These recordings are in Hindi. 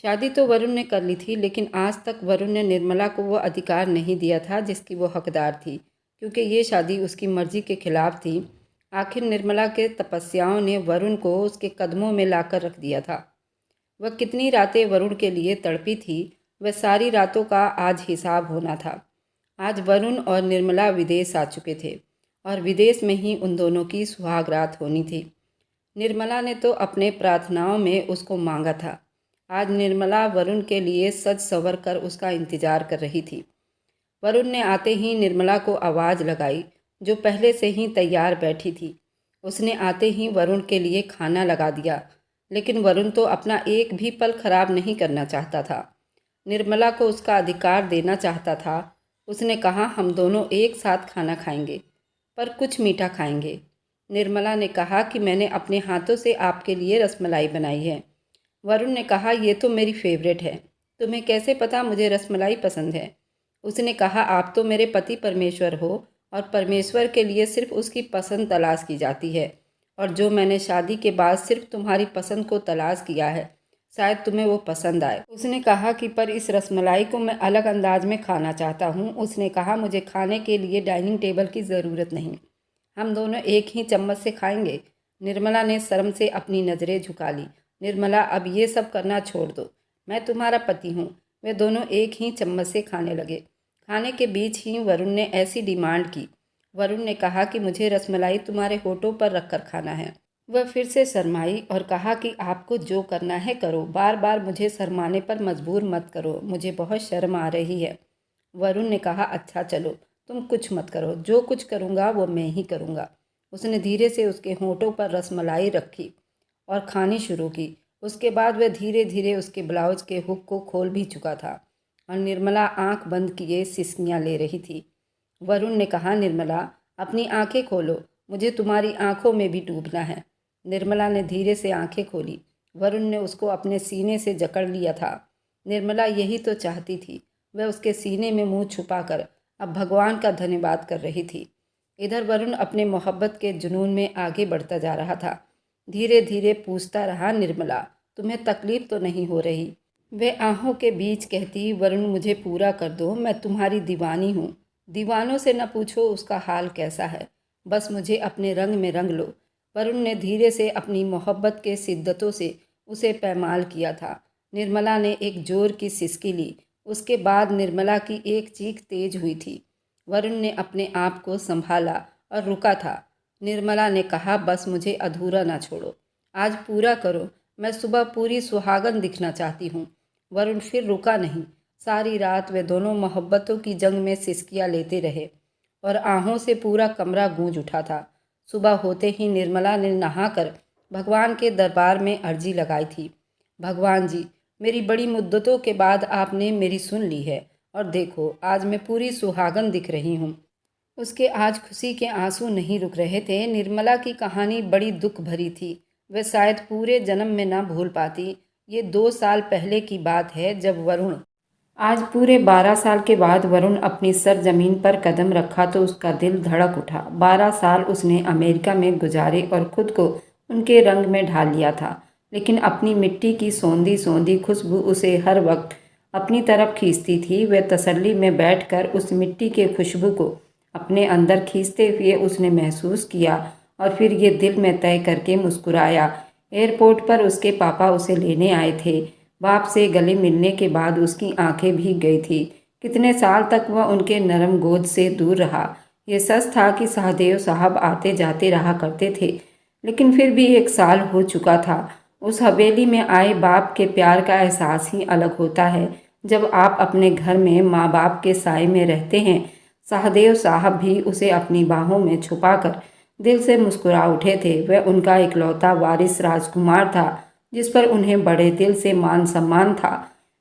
शादी तो वरुण ने कर ली थी, लेकिन आज तक वरुण ने निर्मला को वो अधिकार नहीं दिया था जिसकी वो हकदार थी, क्योंकि ये शादी उसकी मर्जी के खिलाफ थी। आखिर निर्मला के तपस्याओं ने वरुण को उसके कदमों में लाकर रख दिया था। वह कितनी रातें वरुण के लिए तड़पी थी, वह सारी रातों का आज हिसाब होना था। आज वरुण और निर्मला विदेश आ चुके थे और विदेश में ही उन दोनों की सुहाग रात होनी थी। निर्मला ने तो अपने प्रार्थनाओं में उसको मांगा था। आज निर्मला वरुण के लिए सज संवर कर उसका इंतजार कर रही थी। वरुण ने आते ही निर्मला को आवाज़ लगाई, जो पहले से ही तैयार बैठी थी। उसने आते ही वरुण के लिए खाना लगा दिया, लेकिन वरुण तो अपना एक भी पल खराब नहीं करना चाहता था। निर्मला को उसका अधिकार देना चाहता था। उसने कहा, हम दोनों एक साथ खाना खाएंगे, पर कुछ मीठा खाएंगे। निर्मला ने कहा कि मैंने अपने हाथों से आपके लिए रसमलाई बनाई है। वरुण ने कहा, ये तो मेरी फेवरेट है, तुम्हें कैसे पता मुझे रसमलाई पसंद है? उसने कहा, आप तो मेरे पति परमेश्वर हो और परमेश्वर के लिए सिर्फ उसकी पसंद तलाश की जाती है, और जो मैंने शादी के बाद सिर्फ तुम्हारी पसंद को तलाश किया है, शायद तुम्हें वो पसंद आए। उसने कहा कि पर इस रसमलाई को मैं अलग अंदाज में खाना चाहता हूँ। उसने कहा, मुझे खाने के लिए डाइनिंग टेबल की ज़रूरत नहीं, हम दोनों एक ही चम्मच से खाएंगे। निर्मला ने शर्म से अपनी नज़रें झुका ली। निर्मला, अब ये सब करना छोड़ दो, मैं तुम्हारा पति हूँ। वे दोनों एक ही चम्मच से खाने लगे। खाने के बीच ही वरुण ने ऐसी डिमांड की। वरुण ने कहा कि मुझे रसमलाई तुम्हारे होठों पर रखकर खाना है। वह फिर से शर्माई और कहा कि आपको जो करना है करो, बार बार मुझे शर्माने पर मजबूर मत करो, मुझे बहुत शर्म आ रही है। वरुण ने कहा, अच्छा चलो, तुम कुछ मत करो, जो कुछ करूँगा वो मैं ही करूँगा। उसने धीरे से उसके होठों पर रसमलाई रखी और खानी शुरू की। उसके बाद वह धीरे धीरे उसके ब्लाउज के हुक को खोल भी चुका था और निर्मला आंख बंद किए सिसकियाँ ले रही थी। वरुण ने कहा, निर्मला अपनी आंखें खोलो, मुझे तुम्हारी आंखों में भी डूबना है। निर्मला ने धीरे से आंखें खोली। वरुण ने उसको अपने सीने से जकड़ लिया था। निर्मला यही तो चाहती थी। वह उसके सीने में मुंह छुपाकर अब भगवान का धन्यवाद कर रही थी। इधर वरुण अपने मोहब्बत के जुनून में आगे बढ़ता जा रहा था। धीरे धीरे पूछता रहा, निर्मला तुम्हें तकलीफ तो नहीं हो रही? वे आहों के बीच कहती, वरुण मुझे पूरा कर दो, मैं तुम्हारी दीवानी हूँ। दीवानों से न पूछो उसका हाल कैसा है, बस मुझे अपने रंग में रंग लो। वरुण ने धीरे से अपनी मोहब्बत के शिद्दतों से उसे पैमाल किया था। निर्मला ने एक जोर की सिसकी ली। उसके बाद निर्मला की एक चीख तेज हुई थी। वरुण ने अपने आप को संभाला और रुका था। निर्मला ने कहा, बस मुझे अधूरा ना छोड़ो, आज पूरा करो, मैं सुबह पूरी सुहागन दिखना चाहती हूँ। वरुण फिर रुका नहीं। सारी रात वे दोनों मोहब्बतों की जंग में सिसकियाँ लेते रहे और आहों से पूरा कमरा गूंज उठा था। सुबह होते ही निर्मला ने नहाकर भगवान के दरबार में अर्जी लगाई थी। भगवान जी, मेरी बड़ी मुद्दतों के बाद आपने मेरी सुन ली है और देखो आज मैं पूरी सुहागन दिख रही हूँ। उसके आज खुशी के आंसू नहीं रुक रहे थे। निर्मला की कहानी बड़ी दुख भरी थी। वह शायद पूरे जन्म में ना भूल पाती। ये 2 साल पहले की बात है जब वरुण, आज पूरे 12 साल के बाद वरुण अपनी सरजमीन पर कदम रखा तो उसका दिल धड़क उठा। 12 साल उसने अमेरिका में गुजारे और खुद को उनके रंग में ढाल लिया था, लेकिन अपनी मिट्टी की सौंधी सौंधी खुशबू उसे हर वक्त अपनी तरफ खींचती थी। वह तसल्ली में बैठकर उस मिट्टी के खुशबू को अपने अंदर खींचते हुए उसने महसूस किया और फिर ये दिल में तय करके मुस्कुराया। एयरपोर्ट पर उसके पापा उसे लेने आए थे। बाप से गले मिलने के बाद उसकी आंखें भीग गई थी। कितने साल तक वह उनके नरम गोद से दूर रहा। ये सच था कि सहदेव साहब आते जाते रहा करते थे, लेकिन फिर भी 1 साल हो चुका था। उस हवेली में आए बाप के प्यार का एहसास ही अलग होता है जब आप अपने घर में माँ बाप के साए में रहते हैं। सहदेव साहब भी उसे अपनी बाहों में छुपाकर दिल से मुस्कुरा उठे थे। वह उनका इकलौता वारिस राजकुमार था जिस पर उन्हें बड़े दिल से मान सम्मान था।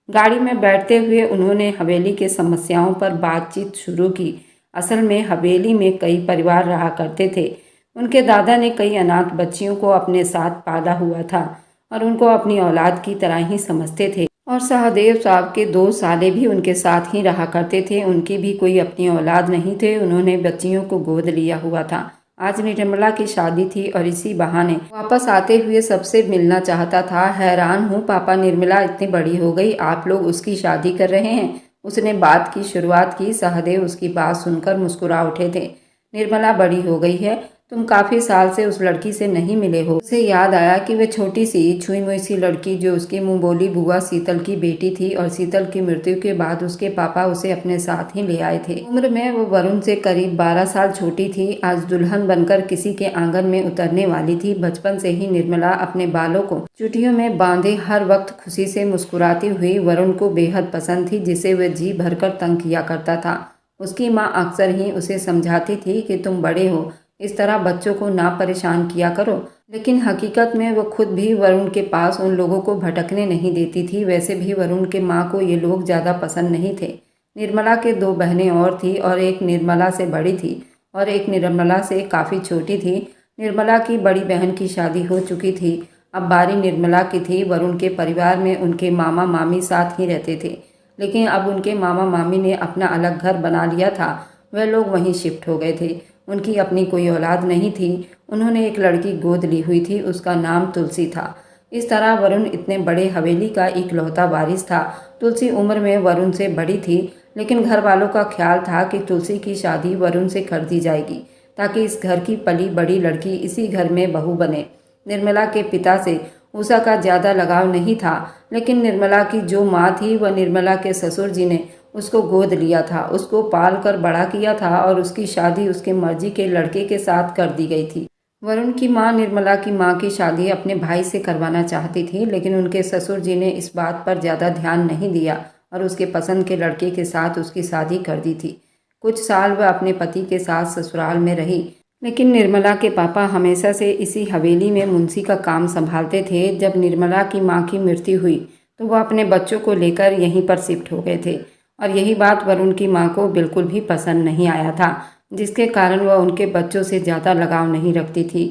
गाड़ी में बैठते हुए उन्होंने हवेली के समस्याओं पर बातचीत शुरू की। असल में हवेली में कई परिवार रहा करते थे। उनके दादा ने कई अनाथ बच्चियों को अपने साथ पाला हुआ था और उनको अपनी औलाद की तरह ही समझते थे। और सहदेव साहब के 2 साले भी उनके साथ ही रहा करते थे। उनकी भी कोई अपनी औलाद नहीं थे। उन्होंने बच्चियों को गोद लिया हुआ था आज निर्मला की शादी थी और इसी बहाने वापस आते हुए सबसे मिलना चाहता था। हैरान हूँ पापा, निर्मला इतनी बड़ी हो गई, आप लोग उसकी शादी कर रहे हैं? उसने बात की शुरुआत की। सहदेव उसकी बात सुनकर मुस्कुरा उठे थे। निर्मला बड़ी हो गई है, तुम काफी साल से उस लड़की से नहीं मिले हो। उसे याद आया कि वह छोटी सी छुई मुई सी लड़की जो उसकी मुंह बोली बुआ शीतल की बेटी थी और शीतल की मृत्यु के बाद उसके पापा उसे अपने साथ ही ले आए थे। उम्र में वो वरुण से करीब 12 साल छोटी थी। आज दुल्हन बनकर किसी के आंगन में उतरने वाली थी। बचपन से ही निर्मला अपने बालों को चुटियों में बांधे हर वक्त खुशी से मुस्कुराती हुई वरुण को बेहद पसंद थी, जिसे वह जी भरकर तंग किया करता था। उसकी माँ अक्सर ही उसे समझाती थी कि तुम बड़े हो, इस तरह बच्चों को ना परेशान किया करो, लेकिन हकीकत में वो खुद भी वरुण के पास उन लोगों को भटकने नहीं देती थी। वैसे भी वरुण के माँ को ये लोग ज़्यादा पसंद नहीं थे। निर्मला के 2 बहनें और थी और एक निर्मला से बड़ी थी और एक निर्मला से काफ़ी छोटी थी। निर्मला की बड़ी बहन की शादी हो चुकी थी। अब बारी निर्मला की थी। वरुण के परिवार में उनके मामा मामी साथ ही रहते थे, लेकिन अब उनके मामा मामी ने अपना अलग घर बना लिया था। वह लोग वहीं शिफ्ट हो गए थे। उनकी अपनी कोई औलाद नहीं थी। उन्होंने एक लड़की गोद ली हुई थी, उसका नाम तुलसी था। इस तरह वरुण इतने बड़े हवेली का इकलौता वारिस था। तुलसी उम्र में वरुण से बड़ी थी, लेकिन घर वालों का ख्याल था कि तुलसी की शादी वरुण से कर दी जाएगी, ताकि इस घर की पली बड़ी लड़की इसी घर में बहू बने। निर्मला के पिता से उषा का ज़्यादा लगाव नहीं था, लेकिन निर्मला की जो माँ थी वह निर्मला के ससुर जी ने उसको गोद लिया था, उसको पाल कर बड़ा किया था और उसकी शादी उसके मर्जी के लड़के के साथ कर दी गई थी। वरुण की माँ निर्मला की माँ की शादी अपने भाई से करवाना चाहती थी, लेकिन उनके ससुर जी ने इस बात पर ज़्यादा ध्यान नहीं दिया और उसके पसंद के लड़के के साथ उसकी शादी कर दी थी। कुछ साल वह अपने पति के साथ ससुराल में रही, लेकिन निर्मला के पापा हमेशा से इसी हवेली में मुंशी का काम संभालते थे। जब निर्मला की माँ की मृत्यु हुई तो वह अपने बच्चों को लेकर यहीं पर शिफ्ट हो गए थे और यही बात वरुण की माँ को बिल्कुल भी पसंद नहीं आया था, जिसके कारण वह उनके बच्चों से ज़्यादा लगाव नहीं रखती थी।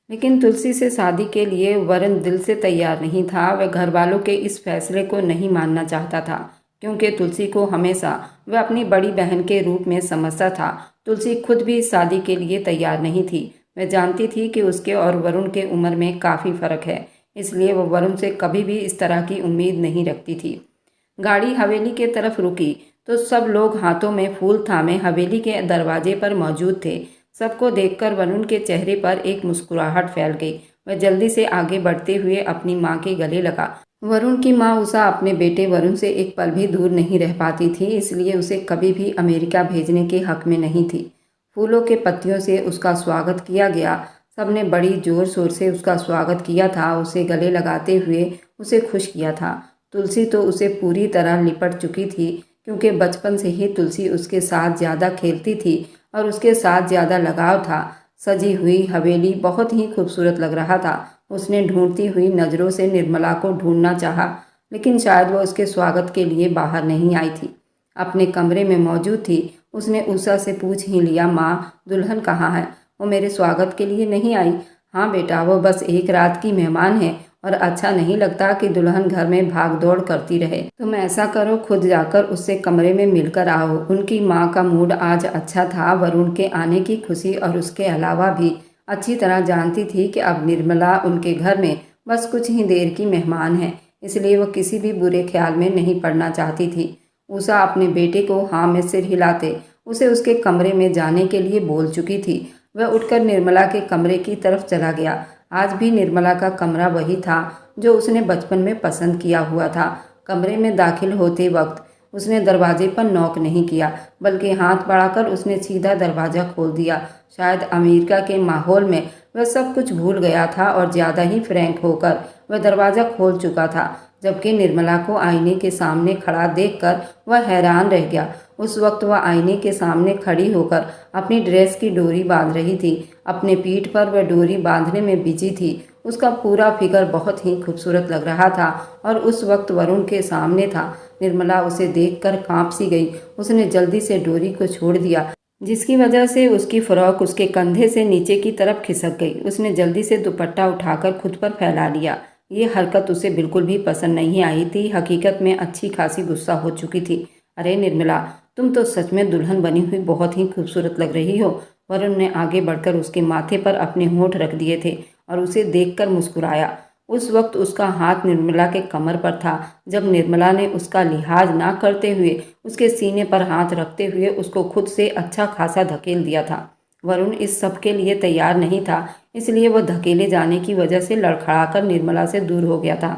लेकिन तुलसी से शादी के लिए वरुण दिल से तैयार नहीं था। वह घर वालों के इस फैसले को नहीं मानना चाहता था, क्योंकि तुलसी को हमेशा वह अपनी बड़ी बहन के रूप में समझता था। तुलसी खुद भी इस शादी के लिए तैयार नहीं थी। वह जानती थी कि उसके और वरुण के उम्र में काफ़ी फ़र्क है, इसलिए वह वरुण से कभी भी इस तरह की उम्मीद नहीं रखती थी। गाड़ी हवेली के तरफ रुकी तो सब लोग हाथों में फूल थामे हवेली के दरवाजे पर मौजूद थे। सबको देखकर वरुण के चेहरे पर एक मुस्कुराहट फैल गई। वह जल्दी से आगे बढ़ते हुए अपनी माँ के गले लगा। वरुण की माँ उषा अपने बेटे वरुण से एक पल भी दूर नहीं रह पाती थी, इसलिए उसे कभी भी अमेरिका भेजने के हक में नहीं थी। फूलों के पत्तियों से उसका स्वागत किया गया। सबने बड़ी जोर शोर से उसका स्वागत किया था, उसे गले लगाते हुए उसे खुश किया था। तुलसी तो उसे पूरी तरह लिपट चुकी थी, क्योंकि बचपन से ही तुलसी उसके साथ ज़्यादा खेलती थी और उसके साथ ज़्यादा लगाव था। सजी हुई हवेली बहुत ही खूबसूरत लग रहा था। उसने ढूंढती हुई नज़रों से निर्मला को ढूंढना चाहा, लेकिन शायद वह उसके स्वागत के लिए बाहर नहीं आई थी, अपने कमरे में मौजूद थी। उसने उषा से पूछ ही लिया, माँ दुल्हन कहाँ है? वो मेरे स्वागत के लिए नहीं आई? हाँ बेटा, वो बस एक रात की मेहमान है और अच्छा नहीं लगता कि दुल्हन घर में भाग दौड़ करती रहे। तुम ऐसा करो, खुद जाकर उससे कमरे में मिलकर आओ। उनकी माँ का मूड आज अच्छा था। वरुण के आने की खुशी और उसके अलावा भी अच्छी तरह जानती थी कि अब निर्मला उनके घर में बस कुछ ही देर की मेहमान है, इसलिए वह किसी भी बुरे ख्याल में नहीं पड़ना चाहती थी। उषा अपने बेटे को हाँ में सिर हिलाते उसे उसके कमरे में जाने के लिए बोल चुकी थी। वह उठकर निर्मला के कमरे की तरफ चला गया। आज भी निर्मला का कमरा वही था जो उसने बचपन में पसंद किया हुआ था। कमरे में दाखिल होते वक्त उसने दरवाजे पर नॉक नहीं किया, बल्कि हाथ बढ़ाकर उसने सीधा दरवाज़ा खोल दिया। शायद अमेरिका के माहौल में वह सब कुछ भूल गया था और ज़्यादा ही फ्रैंक होकर वह दरवाज़ा खोल चुका था, जबकि निर्मला को आईने के सामने खड़ा देखकर वह हैरान रह गया। उस वक्त वह आईने के सामने खड़ी होकर अपनी ड्रेस की डोरी बांध रही थी। अपने पीठ पर वह डोरी बांधने में बिजी थी। उसका पूरा फिगर बहुत ही खूबसूरत लग रहा था और उस वक्त वरुण के सामने था। निर्मला उसे देखकर कांप सी गई। उसने जल्दी से डोरी को छोड़ दिया, जिसकी वजह से उसकी फ्रॉक उसके कंधे से नीचे की तरफ खिसक गई। उसने जल्दी से दुपट्टा उठाकर खुद पर फैला लिया। ये हरकत उसे बिल्कुल भी पसंद नहीं आई थी। हकीकत में अच्छी खासी गुस्सा हो चुकी थी। अरे निर्मला, तुम तो सच में दुल्हन बनी हुई बहुत ही खूबसूरत लग रही हो। वरुण ने आगे बढ़कर उसके माथे पर अपने होंठ रख दिए थे और उसे देखकर मुस्कुराया। उस वक्त उसका हाथ निर्मला के कमर पर था। जब निर्मला ने उसका लिहाज ना करते हुए उसके सीने पर हाथ रखते हुए उसको खुद से अच्छा खासा धकेल दिया था। वरुण इस सब के लिए तैयार नहीं था, इसलिए वह धकेले जाने की वजह से लड़खड़ाकर निर्मला से दूर हो गया था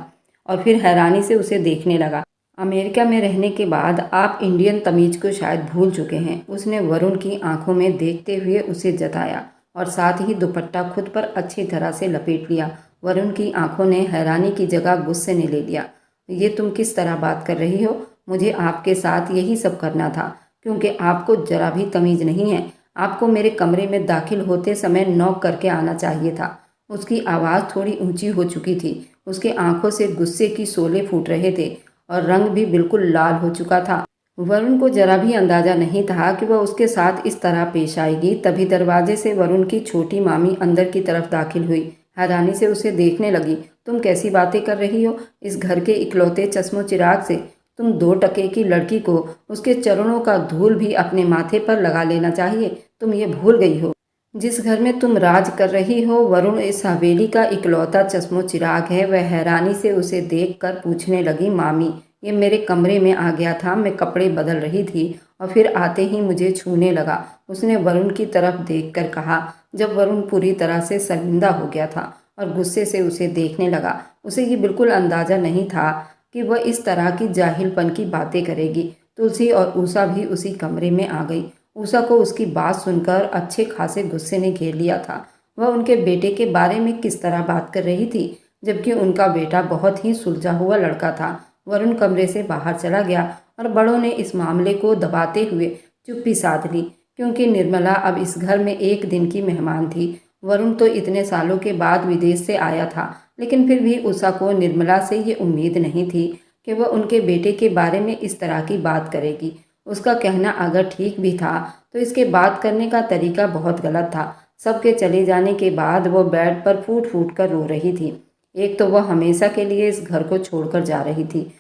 और फिर हैरानी से उसे देखने लगा। अमेरिका में रहने के बाद आप इंडियन तमीज को शायद भूल चुके हैं, उसने वरुण की आंखों में देखते हुए उसे जताया और साथ ही दुपट्टा खुद पर अच्छी तरह से लपेट लिया। वरुण की आंखों ने हैरानी की जगह गुस्से ने ले लिया। ये तुम किस तरह बात कर रही हो? मुझे आपके साथ यही सब करना था, क्योंकि आपको जरा भी तमीज नहीं है। आपको मेरे कमरे में दाखिल होते समय नॉक करके आना चाहिए था। उसकी आवाज़ थोड़ी ऊंची हो चुकी थी। उसके आंखों से गुस्से की शोले फूट रहे थे और रंग भी बिल्कुल लाल हो चुका था। वरुण को जरा भी अंदाजा नहीं था कि वह उसके साथ इस तरह पेश आएगी। तभी दरवाजे से वरुण की छोटी मामी अंदर की तरफ दाखिल हुई। हैरानी से उसे देखने लगी। तुम कैसी बातें कर रही हो? इस घर के इकलौते चश्मो चिराग से तुम 2 टके की लड़की को उसके चरणों का धूल भी अपने माथे पर लगा लेना चाहिए। तुम ये भूल गई हो जिस घर में तुम राज कर रही हो वरुण इस हवेली का इकलौता चश्मो चिराग है। वह हैरानी से उसे देखकर पूछने लगी, मामी ये मेरे कमरे में आ गया था, मैं कपड़े बदल रही थी और फिर आते ही मुझे छूने लगा, उसने वरुण की तरफ देखकर कहा। जब वरुण पूरी तरह से शर्मिंदा हो गया था और गुस्से से उसे देखने लगा, उसे ये बिल्कुल अंदाजा नहीं था कि वह इस तरह की जाहिलपन की बातें करेगी। तुलसी और उषा भी उसी कमरे में आ गई। उषा को उसकी बात सुनकर अच्छे खासे गुस्से ने घेर लिया था। वह उनके बेटे के बारे में किस तरह बात कर रही थी, जबकि उनका बेटा बहुत ही सुलझा हुआ लड़का था। वरुण कमरे से बाहर चला गया और बड़ों ने इस मामले को दबाते हुए चुप्पी साध ली, क्योंकि निर्मला अब इस घर में एक दिन की मेहमान थी। वरुण तो इतने सालों के बाद विदेश से आया था, लेकिन फिर भी उषा को निर्मला से ये उम्मीद नहीं थी कि वह उनके बेटे के बारे में इस तरह की बात करेगी। उसका कहना अगर ठीक भी था तो इसके बात करने का तरीका बहुत गलत था। सबके चले जाने के बाद वह बेड पर फूट फूट कर रो रही थी। एक तो वह हमेशा के लिए इस घर को छोड़कर जा रही थी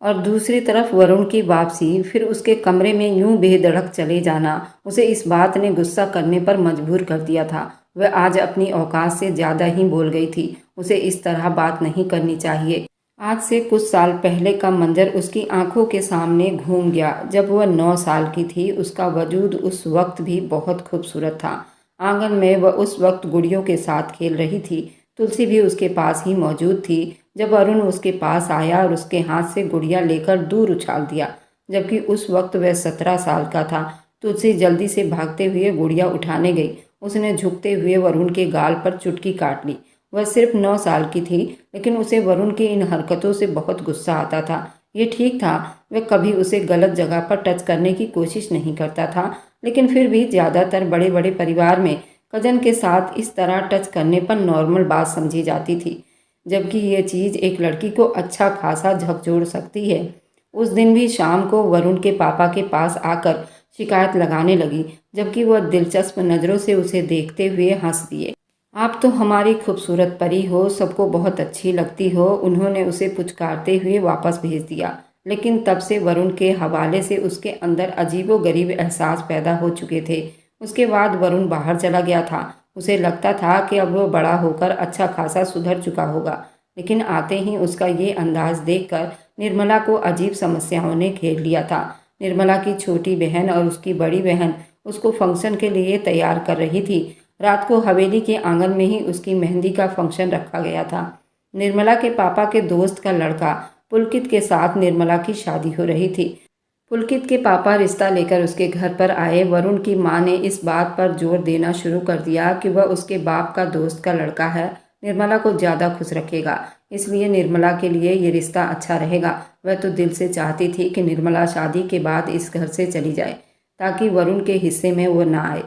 और दूसरी तरफ वरुण की वापसी, फिर उसके कमरे में यूं बेधड़क चले जाना उसे इस बात ने गुस्सा करने पर मजबूर कर दिया था। वह आज अपनी औकात से ज़्यादा ही बोल गई थी। उसे इस तरह बात नहीं करनी चाहिए। आज से कुछ साल पहले का मंजर उसकी आंखों के सामने घूम गया। जब वह 9 साल की थी, उसका वजूद उस वक्त भी बहुत खूबसूरत था। आंगन में वह उस वक्त गुड़ियों के साथ खेल रही थी। तुलसी भी उसके पास ही मौजूद थी जब अरुण उसके पास आया और उसके हाथ से गुड़िया लेकर दूर उछाल दिया, जबकि उस वक्त वह 17 साल का था। तुलसी जल्दी से भागते हुए गुड़िया उठाने गई। उसने झुकते हुए वरुण के गाल पर चुटकी काट ली। वह सिर्फ 9 साल की थी, लेकिन उसे वरुण की इन हरकतों से बहुत गुस्सा आता था। ये ठीक था, वह कभी उसे गलत जगह पर टच करने की कोशिश नहीं करता था, लेकिन फिर भी ज़्यादातर बड़े बड़े परिवार में कजन के साथ इस तरह टच करने पर नॉर्मल बात समझी जाती थी, जबकि ये चीज़ एक लड़की को अच्छा खासा झकझोर सकती है। उस दिन भी शाम को वरुण के पापा के पास आकर शिकायत लगाने लगी, जबकि वह दिलचस्प नज़रों से उसे देखते हुए हंस दिए। आप तो हमारी खूबसूरत परी हो, सबको बहुत अच्छी लगती हो, उन्होंने उसे पुचकारते हुए वापस भेज दिया। लेकिन तब से वरुण के हवाले से उसके अंदर अजीबोगरीब एहसास पैदा हो चुके थे। उसके बाद वरुण बाहर चला गया था। उसे लगता था कि अब वह बड़ा होकर अच्छा खासा सुधर चुका होगा, लेकिन आते ही उसका ये अंदाज देखकर निर्मला को अजीब समस्याओं ने घेर लिया था। निर्मला की छोटी बहन और उसकी बड़ी बहन उसको फंक्शन के लिए तैयार कर रही थी। रात को हवेली के आंगन में ही उसकी मेहंदी का फंक्शन रखा गया था। निर्मला के पापा के दोस्त का लड़का पुलकित के साथ निर्मला की शादी हो रही थी। पुलकित के पापा रिश्ता लेकर उसके घर पर आए। वरुण की मां ने इस बात पर जोर देना शुरू कर दिया कि वह उसके बाप का दोस्त का लड़का है, निर्मला को ज़्यादा खुश रखेगा, इसलिए निर्मला के लिए ये रिश्ता अच्छा रहेगा। वह तो दिल से चाहती थी कि निर्मला शादी के बाद इस घर से चली जाए, ताकि वरुण के हिस्से में वो ना आए।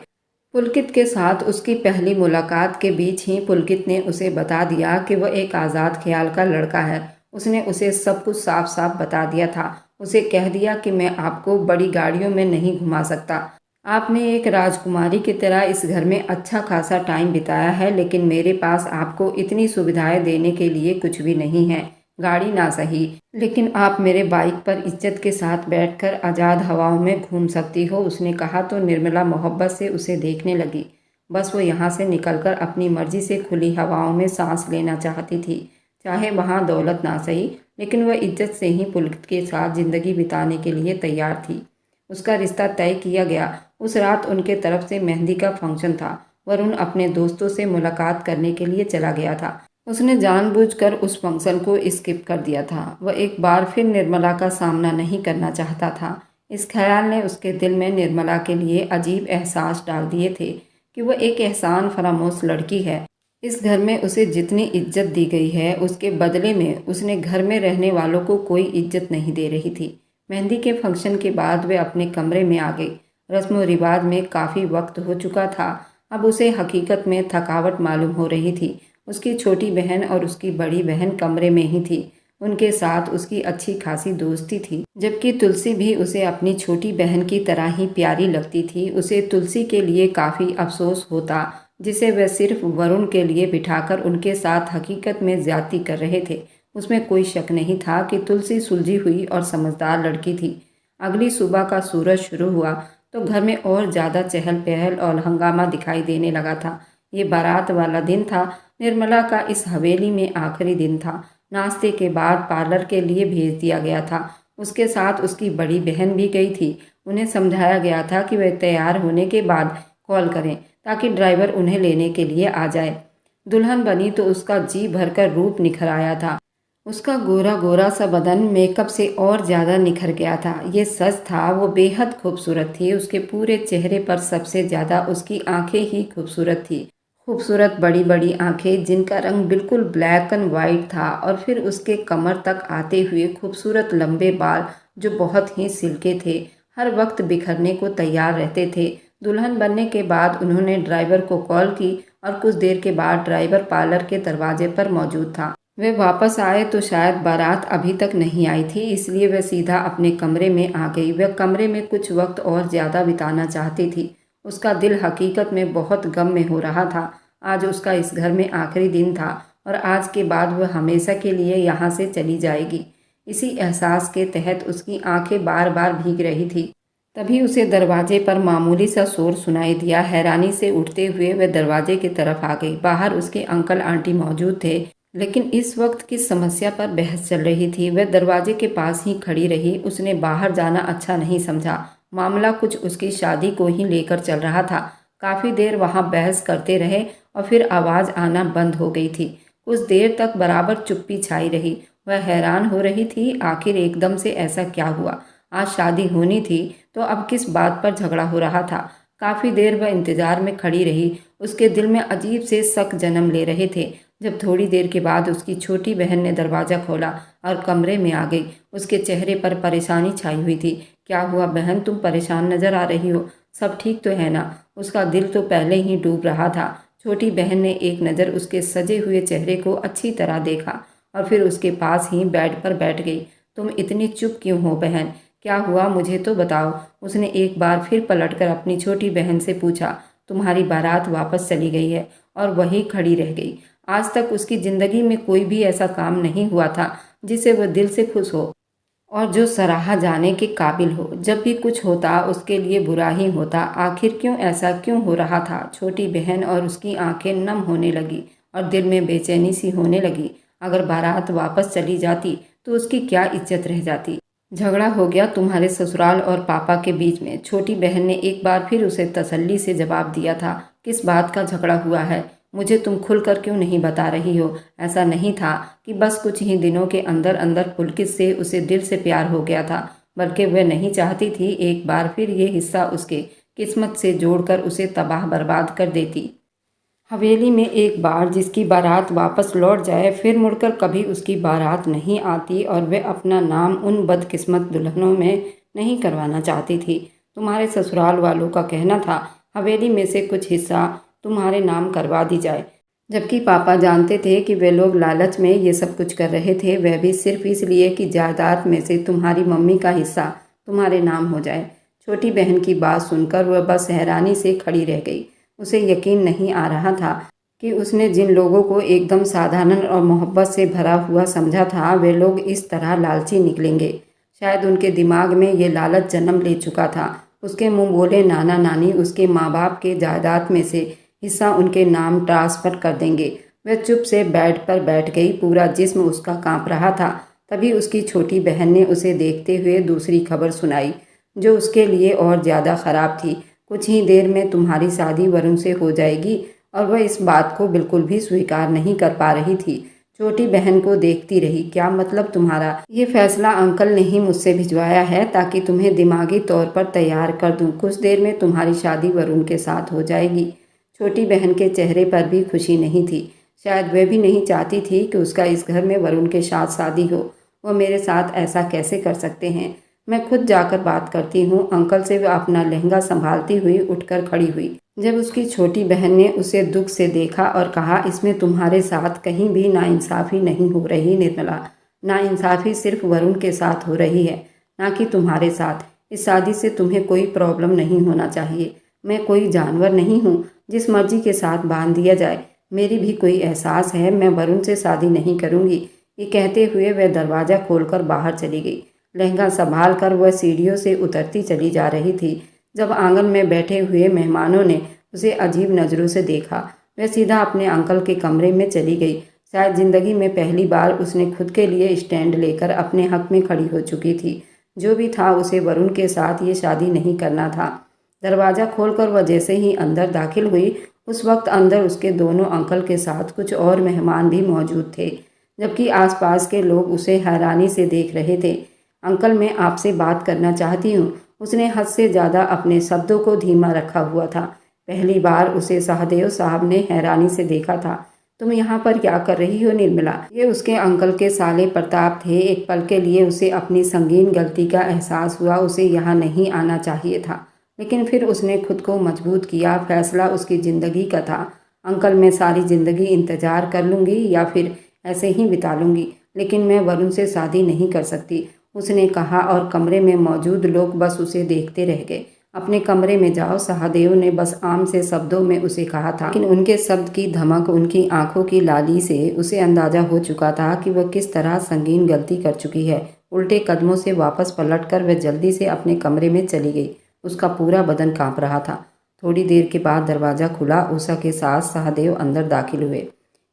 पुलकित के साथ उसकी पहली मुलाकात के बीच ही पुलकित ने उसे बता दिया कि वह एक आज़ाद ख्याल का लड़का है। उसने उसे सब कुछ साफ साफ बता दिया था। उसे कह दिया कि मैं आपको बड़ी गाड़ियों में नहीं घुमा सकता। आपने एक राजकुमारी की तरह इस घर में अच्छा खासा टाइम बिताया है, लेकिन मेरे पास आपको इतनी सुविधाएं देने के लिए कुछ भी नहीं है। गाड़ी ना सही, लेकिन आप मेरे बाइक पर इज्जत के साथ बैठकर आज़ाद हवाओं में घूम सकती हो, उसने कहा तो निर्मला मोहब्बत से उसे देखने लगी। बस वो यहाँ से निकलकर अपनी मर्जी से खुली हवाओं में सांस लेना चाहती थी। चाहे वहाँ दौलत ना सही, लेकिन वह इज्जत से ही पुलकित के साथ ज़िंदगी बिताने के लिए तैयार थी। उसका रिश्ता तय किया गया। उस रात उनके तरफ से मेहंदी का फंक्शन था। वरुण अपने दोस्तों से मुलाकात करने के लिए चला गया था। उसने जानबूझकर उस फंक्शन को स्किप कर दिया था। वह एक बार फिर निर्मला का सामना नहीं करना चाहता था। इस ख्याल ने उसके दिल में निर्मला के लिए अजीब एहसास डाल दिए थे कि वह एक एहसान फरामोश लड़की है। इस घर में उसे जितनी इज्जत दी गई है, उसके बदले में उसने घर में रहने वालों को कोई इज्जत नहीं दे रही थी। मेहंदी के फंक्शन के बाद वे अपने कमरे में आ गई। रस्म व रिवाज में काफ़ी वक्त हो चुका था। अब उसे हकीकत में थकावट मालूम हो रही थी। उसकी छोटी बहन और उसकी बड़ी बहन कमरे में ही थी। उनके साथ उसकी अच्छी खासी दोस्ती थी, जबकि तुलसी भी उसे अपनी छोटी बहन की तरह ही प्यारी लगती थी। उसे तुलसी के लिए काफ़ी अफसोस होता, जिसे वह सिर्फ वरुण के लिए बिठाकर उनके साथ हकीकत में ज्यादती कर रहे थे। उसमें कोई शक नहीं था कि तुलसी सुलझी हुई और समझदार लड़की थी। अगली सुबह का सूरज शुरू हुआ तो घर में और ज़्यादा चहल पहल और हंगामा दिखाई देने लगा था। ये बारात वाला दिन था। निर्मला का इस हवेली में आखिरी दिन था। नाश्ते के बाद पार्लर के लिए भेज दिया गया था। उसके साथ उसकी बड़ी बहन भी गई थी। उन्हें समझाया गया था कि वह तैयार होने के बाद कॉल करें ताकि ड्राइवर उन्हें लेने के लिए आ जाए। दुल्हन बनी तो उसका जी भरकर रूप निखर आया था। उसका गोरा गोरा सा बदन मेकअप से और ज़्यादा निखर गया था। ये सच था, वो बेहद खूबसूरत थी। उसके पूरे चेहरे पर सबसे ज़्यादा उसकी आंखें ही खूबसूरत थी। खूबसूरत बड़ी बड़ी आंखें जिनका रंग बिल्कुल ब्लैक एंड वाइट था, और फिर उसके कमर तक आते हुए खूबसूरत लंबे बाल जो बहुत ही सिल्के थे, हर वक्त बिखरने को तैयार रहते थे। दुल्हन बनने के बाद उन्होंने ड्राइवर को कॉल की और कुछ देर के बाद ड्राइवर पार्लर के दरवाजे पर मौजूद था। वे वापस आए तो शायद बारात अभी तक नहीं आई थी, इसलिए वह सीधा अपने कमरे में आ गई। वह कमरे में कुछ वक्त और ज़्यादा बिताना चाहती थी। उसका दिल हकीकत में बहुत गम में हो रहा था। आज उसका इस घर में आखिरी दिन था और आज के बाद वह हमेशा के लिए यहाँ से चली जाएगी। इसी एहसास के तहत उसकी आंखें बार बार भीग रही थी। तभी उसे दरवाजे पर मामूली सा शोर सुनाई दिया। हैरानी से उठते हुए वह दरवाजे की तरफ आ गई। बाहर उसके अंकल आंटी मौजूद थे, लेकिन इस वक्त किस समस्या पर बहस चल रही थी। वह दरवाजे के पास ही खड़ी रही। उसने बाहर जाना अच्छा नहीं समझा। मामला कुछ उसकी शादी को ही लेकर चल रहा था। काफ़ी देर वहाँ बहस करते रहे और फिर आवाज़ आना बंद हो गई थी। कुछ देर तक बराबर चुप्पी छाई रही। वह हैरान हो रही थी, आखिर एकदम से ऐसा क्या हुआ। आज शादी होनी थी तो अब किस बात पर झगड़ा हो रहा था। काफ़ी देर वह इंतजार में खड़ी रही। उसके दिल में अजीब से शक जन्म ले रहे थे। जब थोड़ी देर के बाद उसकी छोटी बहन ने दरवाज़ा खोला और कमरे में आ गई। उसके चेहरे पर परेशानी छाई हुई थी। क्या हुआ बहन, तुम परेशान नजर आ रही हो? सब ठीक तो है ना? उसका दिल तो पहले ही डूब रहा था। छोटी बहन ने एक नज़र उसके सजे हुए चेहरे को अच्छी तरह देखा और फिर उसके पास ही बेड पर बैठ गई। तुम इतनी चुप क्यों हो बहन? क्या हुआ, मुझे तो बताओ। उसने एक बार फिर पलटकर अपनी छोटी बहन से पूछा। तुम्हारी बारात वापस चली गई है। और वही खड़ी रह गई। आज तक उसकी ज़िंदगी में कोई भी ऐसा काम नहीं हुआ था जिसे वह दिल से खुश हो और जो सराहा जाने के काबिल हो। जब भी कुछ होता उसके लिए बुरा ही होता। आखिर क्यों ऐसा क्यों हो रहा था? छोटी बहन और उसकी आंखें नम होने लगी और दिल में बेचैनी सी होने लगी। अगर बारात वापस चली जाती तो उसकी क्या इज्जत रह जाती। झगड़ा हो गया तुम्हारे ससुराल और पापा के बीच में। छोटी बहन ने एक बार फिर उसे तसल्ली से जवाब दिया था। किस बात का झगड़ा हुआ है? मुझे तुम खुलकर क्यों नहीं बता रही हो? ऐसा नहीं था कि बस कुछ ही दिनों के अंदर अंदर पुलकित से उसे दिल से प्यार हो गया था, बल्कि वह नहीं चाहती थी एक बार फिर ये हिस्सा उसके किस्मत से जोड़कर उसे तबाह बर्बाद कर देती। हवेली में एक बार जिसकी बारात वापस लौट जाए, फिर मुड़कर कभी उसकी बारात नहीं आती और वे अपना नाम उन बदकिस्मत दुल्हनों में नहीं करवाना चाहती थी। तुम्हारे ससुराल वालों का कहना था हवेली में से कुछ हिस्सा तुम्हारे नाम करवा दी जाए, जबकि पापा जानते थे कि वे लोग लालच में ये सब कुछ कर रहे थे, वह भी सिर्फ इसलिए कि जायदाद में से तुम्हारी मम्मी का हिस्सा तुम्हारे नाम हो जाए। छोटी बहन की बात सुनकर वह बस हैरानी से खड़ी रह गई। उसे यकीन नहीं आ रहा था कि उसने जिन लोगों को एकदम साधारण और मोहब्बत से भरा हुआ समझा था वे लोग इस तरह लालची निकलेंगे। शायद उनके दिमाग में ये लालच जन्म ले चुका था। उसके मुंह बोले नाना नानी उसके माँ बाप के जायदाद में से हिस्सा उनके नाम ट्रांसफ़र कर देंगे। वह चुप से बेड पर बैठ गई, पूरा जिस्म उसका कांप रहा था। तभी उसकी छोटी बहन ने उसे देखते हुए दूसरी खबर सुनाई, जो उसके लिए और ज़्यादा ख़राब थी। कुछ ही देर में तुम्हारी शादी वरुण से हो जाएगी, और वह इस बात को बिल्कुल भी स्वीकार नहीं कर पा रही थी। छोटी बहन को देखती रही। क्या मतलब तुम्हारा? ये फैसला अंकल ने ही मुझसे भिजवाया है ताकि तुम्हें दिमागी तौर पर तैयार कर दूं। कुछ देर में तुम्हारी शादी वरुण के साथ हो जाएगी। छोटी बहन के चेहरे पर भी खुशी नहीं थी। शायद वह भी नहीं चाहती थी कि उसका इस घर में वरुण के साथ शादी हो। वो मेरे साथ ऐसा कैसे कर सकते हैं? मैं खुद जाकर बात करती हूँ अंकल से। वह अपना लहंगा संभालती हुई उठकर खड़ी हुई। जब उसकी छोटी बहन ने उसे दुख से देखा और कहा, इसमें तुम्हारे साथ कहीं भी नाइंसाफ़ी नहीं हो रही निर्मला। नाइंसाफ़ी सिर्फ वरुण के साथ हो रही है, ना कि तुम्हारे साथ। इस शादी से तुम्हें कोई प्रॉब्लम नहीं होना चाहिए। मैं कोई जानवर नहीं हूँ जिस मर्जी के साथ बांध दिया जाए। मेरी भी कोई एहसास है। मैं वरुण से शादी नहीं करूँगी। ये कहते हुए वह दरवाज़ा खोलकर बाहर चली गई। लहंगा संभाल कर वह सीढ़ियों से उतरती चली जा रही थी जब आंगन में बैठे हुए मेहमानों ने उसे अजीब नज़रों से देखा। वह सीधा अपने अंकल के कमरे में चली गई। शायद ज़िंदगी में पहली बार उसने खुद के लिए स्टैंड लेकर अपने हक में खड़ी हो चुकी थी। जो भी था, उसे वरुण के साथ ये शादी नहीं करना था। दरवाज़ा खोलकर वह जैसे ही अंदर दाखिल हुई, उस वक्त अंदर उसके दोनों अंकल के साथ कुछ और मेहमान भी मौजूद थे, जबकि आसपास के लोग उसे हैरानी से देख रहे थे। अंकल, मैं आपसे बात करना चाहती हूँ। उसने हद से ज़्यादा अपने शब्दों को धीमा रखा हुआ था। पहली बार उसे सहदेव साहब ने हैरानी से देखा था। तुम यहाँ पर क्या कर रही हो निर्मला? ये उसके अंकल के साले प्रताप थे। एक पल के लिए उसे अपनी संगीन गलती का एहसास हुआ। उसे यहाँ नहीं आना चाहिए था, लेकिन फिर उसने खुद को मजबूत किया। फैसला उसकी ज़िंदगी का था। अंकल, मैं सारी ज़िंदगी इंतज़ार कर लूँगी या फिर ऐसे ही बिता लूँगी, लेकिन मैं वरुण से शादी नहीं कर सकती, उसने कहा, और कमरे में मौजूद लोग बस उसे देखते रह गए। अपने कमरे में जाओ, सहदेव ने बस आम से शब्दों में उसे कहा था, लेकिन उनके शब्द की धमक, उनकी आंखों की लाली से उसे अंदाजा हो चुका था कि वह किस तरह संगीन गलती कर चुकी है। उल्टे कदमों से वापस पलटकर वह जल्दी से अपने कमरे में चली गई। उसका पूरा बदन कांप रहा था। थोड़ी देर के बाद दरवाज़ा खुला। उषा के साथ सहदेव अंदर दाखिल हुए।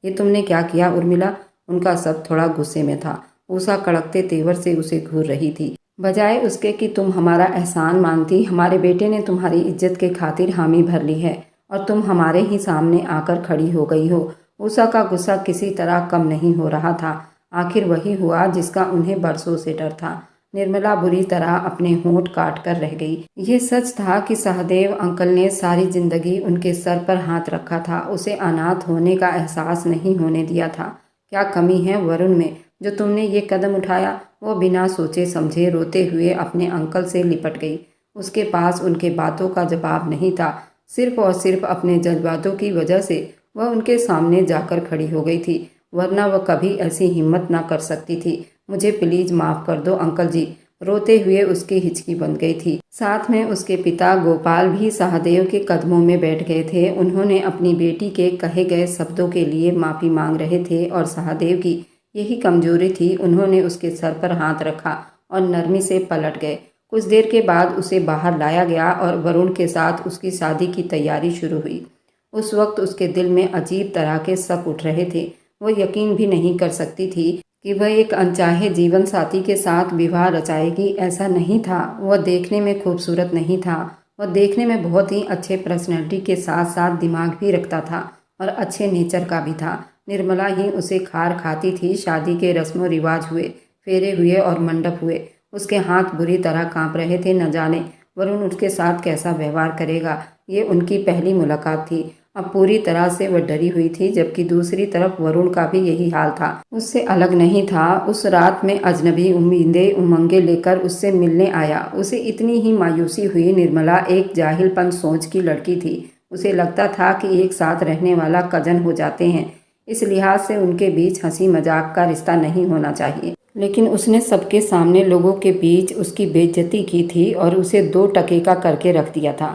ये तुमने क्या किया उर्मिला? उनका सब थोड़ा गुस्से में था। उषा कड़कते तेवर से उसे घूर रही थी। बजाय उसके कि तुम हमारा एहसान मानती, हमारे बेटे ने तुम्हारी इज्जत के खातिर हामी भर ली है और तुम हमारे ही सामने आकर खड़ी हो गई हो। उषा का गुस्सा किसी तरह कम नहीं हो रहा था। आखिर वही हुआ जिसका उन्हें बरसों से डर था। निर्मला बुरी तरह अपने होंठ काट कर रह गई। ये सच था कि सहदेव अंकल ने सारी जिंदगी उनके सर पर हाथ रखा था, उसे अनाथ होने का एहसास नहीं होने दिया था। क्या कमी है वरुण में जो तुमने ये कदम उठाया? वो बिना सोचे समझे रोते हुए अपने अंकल से लिपट गई। उसके पास उनके बातों का जवाब नहीं था। सिर्फ और सिर्फ अपने जज्बातों की वजह से वह उनके सामने जाकर खड़ी हो गई थी, वरना वह कभी ऐसी हिम्मत ना कर सकती थी। मुझे प्लीज माफ़ कर दो अंकल जी। रोते हुए उसकी हिचकी बंध गई थी। साथ में उसके पिता गोपाल भी सहदेव के कदमों में बैठ गए थे। उन्होंने अपनी बेटी के कहे गए शब्दों के लिए माफ़ी मांग रहे थे और सहदेव की यही कमजोरी थी। उन्होंने उसके सर पर हाथ रखा और नरमी से पलट गए। कुछ देर के बाद उसे बाहर लाया गया और वरुण के साथ उसकी शादी की तैयारी शुरू हुई। उस वक्त उसके दिल में अजीब तरह के शक उठ रहे थे। वो यकीन भी नहीं कर सकती थी कि वह एक अनचाहे जीवन साथी के साथ विवाह रचाएगी। ऐसा नहीं था। वह देखने में खूबसूरत नहीं था। वह देखने में बहुत ही अच्छे पर्सनैलिटी के साथ साथ दिमाग भी रखता था और अच्छे नेचर का भी था। निर्मला ही उसे खार खाती थी। शादी के रस्मों रिवाज हुए, फेरे हुए और मंडप हुए। उसके हाथ बुरी तरह कांप रहे थे। न जाने वरुण उसके साथ कैसा व्यवहार करेगा। ये उनकी पहली मुलाकात थी। अब पूरी तरह से वह डरी हुई थी, जबकि दूसरी तरफ वरुण का भी यही हाल था। उससे अलग नहीं था। उस रात में अजनबी उम्मीदें उमंगे लेकर उससे मिलने आया। उसे इतनी ही मायूसी हुई। निर्मला एक जाहिलपन सोच की लड़की थी। उसे लगता था कि एक साथ रहने वाला कजन हो जाते हैं, इस लिहाज से उनके बीच हंसी मजाक का रिश्ता नहीं होना चाहिए। लेकिन उसने सबके सामने लोगों के बीच उसकी बेइज्जती की थी और उसे 2 टके का करके रख दिया था।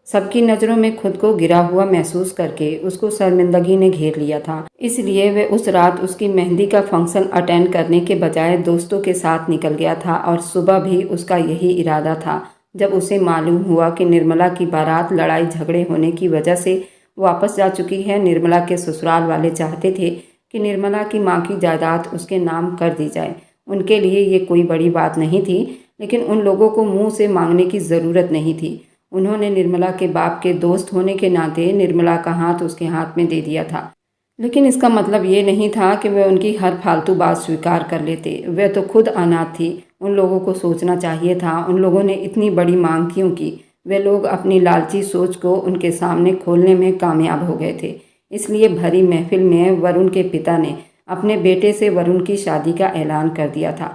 सबकी नज़रों में खुद को गिरा हुआ महसूस करके उसको शर्मिंदगी ने घेर लिया था। इसलिए वह उस रात उसकी मेहंदी का फंक्शन अटेंड करने के बजाय दोस्तों के साथ निकल गया था और सुबह भी उसका यही इरादा था। जब उसे मालूम हुआ कि निर्मला की बारात लड़ाई झगड़े होने की वजह से वापस जा चुकी है, निर्मला के ससुराल वाले चाहते थे कि निर्मला की माँ की जायदाद उसके नाम कर दी जाए। उनके लिए ये कोई बड़ी बात नहीं थी, लेकिन उन लोगों को मुंह से मांगने की ज़रूरत नहीं थी। उन्होंने निर्मला के बाप के दोस्त होने के नाते निर्मला का हाथ उसके हाथ में दे दिया था। लेकिन इसका मतलब ये नहीं था कि वे उनकी हर फालतू बात स्वीकार कर लेते। वे तो खुद अनाथ थी। उन लोगों को सोचना चाहिए था उन लोगों ने इतनी बड़ी मांग क्यों की। वे लोग अपनी लालची सोच को उनके सामने खोलने में कामयाब हो गए थे। इसलिए भरी महफिल में वरुण के पिता ने अपने बेटे से वरुण की शादी का ऐलान कर दिया था,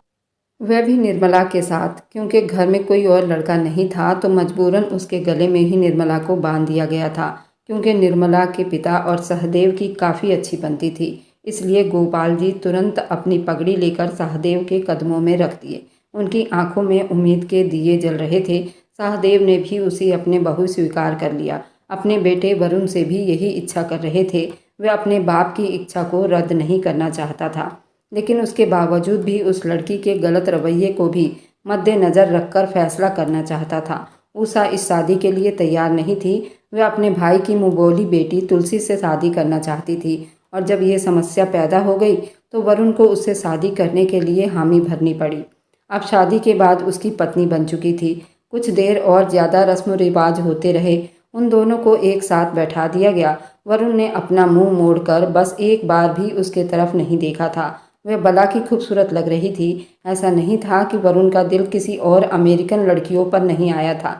वह भी निर्मला के साथ। क्योंकि घर में कोई और लड़का नहीं था तो मजबूरन उसके गले में ही निर्मला को बांध दिया गया था। क्योंकि निर्मला के पिता और सहदेव की काफ़ी अच्छी बनती थी, इसलिए गोपाल जी तुरंत अपनी पगड़ी लेकर सहदेव के कदमों में रख दिए। उनकी आंखों में उम्मीद के दिए जल रहे थे। सहदेव ने भी उसे अपने बहू स्वीकार कर लिया। अपने बेटे वरुण से भी यही इच्छा कर रहे थे। वह अपने बाप की इच्छा को रद्द नहीं करना चाहता था, लेकिन उसके बावजूद भी उस लड़की के गलत रवैये को भी मद्देनज़र रखकर फैसला करना चाहता था। उषा इस शादी के लिए तैयार नहीं थी। वह अपने भाई की मुंहबोली बेटी तुलसी से शादी करना चाहती थी, और जब यह समस्या पैदा हो गई तो वरुण को उससे शादी करने के लिए हामी भरनी पड़ी। अब शादी के बाद उसकी पत्नी बन चुकी थी। कुछ देर और ज़्यादा रस्म रिवाज होते रहे। उन दोनों को एक साथ बैठा दिया गया। वरुण ने अपना मुंह मोड़कर बस एक बार भी उसके तरफ नहीं देखा था। वह भला की खूबसूरत लग रही थी। ऐसा नहीं था कि वरुण का दिल किसी और अमेरिकन लड़कियों पर नहीं आया था,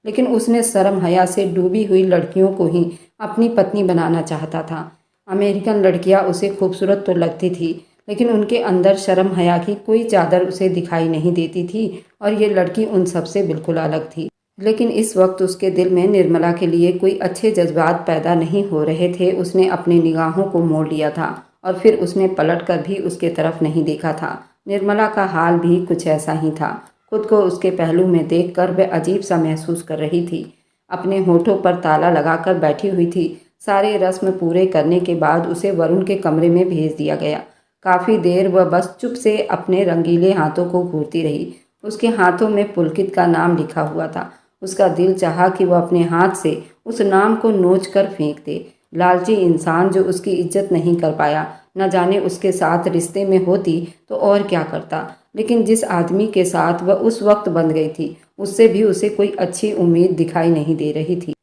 लेकिन उसने शर्म हया से डूबी हुई लड़कियों को ही अपनी पत्नी बनाना चाहता था। अमेरिकन लड़कियां उसे खूबसूरत तो लगती थी, लेकिन उनके अंदर शर्म हया की कोई चादर उसे दिखाई नहीं देती थी, और ये लड़की उन सबसे बिल्कुल अलग थी। लेकिन इस वक्त उसके दिल में निर्मला के लिए कोई अच्छे जज्बात पैदा नहीं हो रहे थे। उसने अपनी निगाहों को मोड़ लिया था और फिर उसने पलटकर भी उसके तरफ नहीं देखा था। निर्मला का हाल भी कुछ ऐसा ही था। खुद को उसके पहलू में देखकर वह अजीब सा महसूस कर रही थी। अपने होठों पर ताला लगाकर बैठी हुई थी। सारे रस्म पूरे करने के बाद उसे वरुण के कमरे में भेज दिया गया। काफ़ी देर वह बस चुप से अपने रंगीले हाथों को घूरती रही। उसके हाथों में पुलकित का नाम लिखा हुआ था। उसका दिल चाहा कि वह अपने हाथ से उस नाम को नोच कर फेंक दे। लालची इंसान जो उसकी इज्जत नहीं कर पाया, न जाने उसके साथ रिश्ते में होती तो और क्या करता। लेकिन जिस आदमी के साथ वह उस वक्त बंध गई थी, उससे भी उसे कोई अच्छी उम्मीद दिखाई नहीं दे रही थी।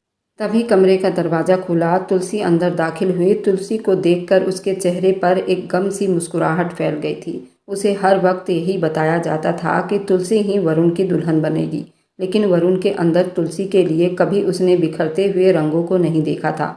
तभी कमरे का दरवाज़ा खुला। तुलसी अंदर दाखिल हुई। तुलसी को देखकर उसके चेहरे पर एक गम सी मुस्कुराहट फैल गई थी। उसे हर वक्त यही बताया जाता था कि तुलसी ही वरुण की दुल्हन बनेगी, लेकिन वरुण के अंदर तुलसी के लिए कभी उसने बिखरते हुए रंगों को नहीं देखा था।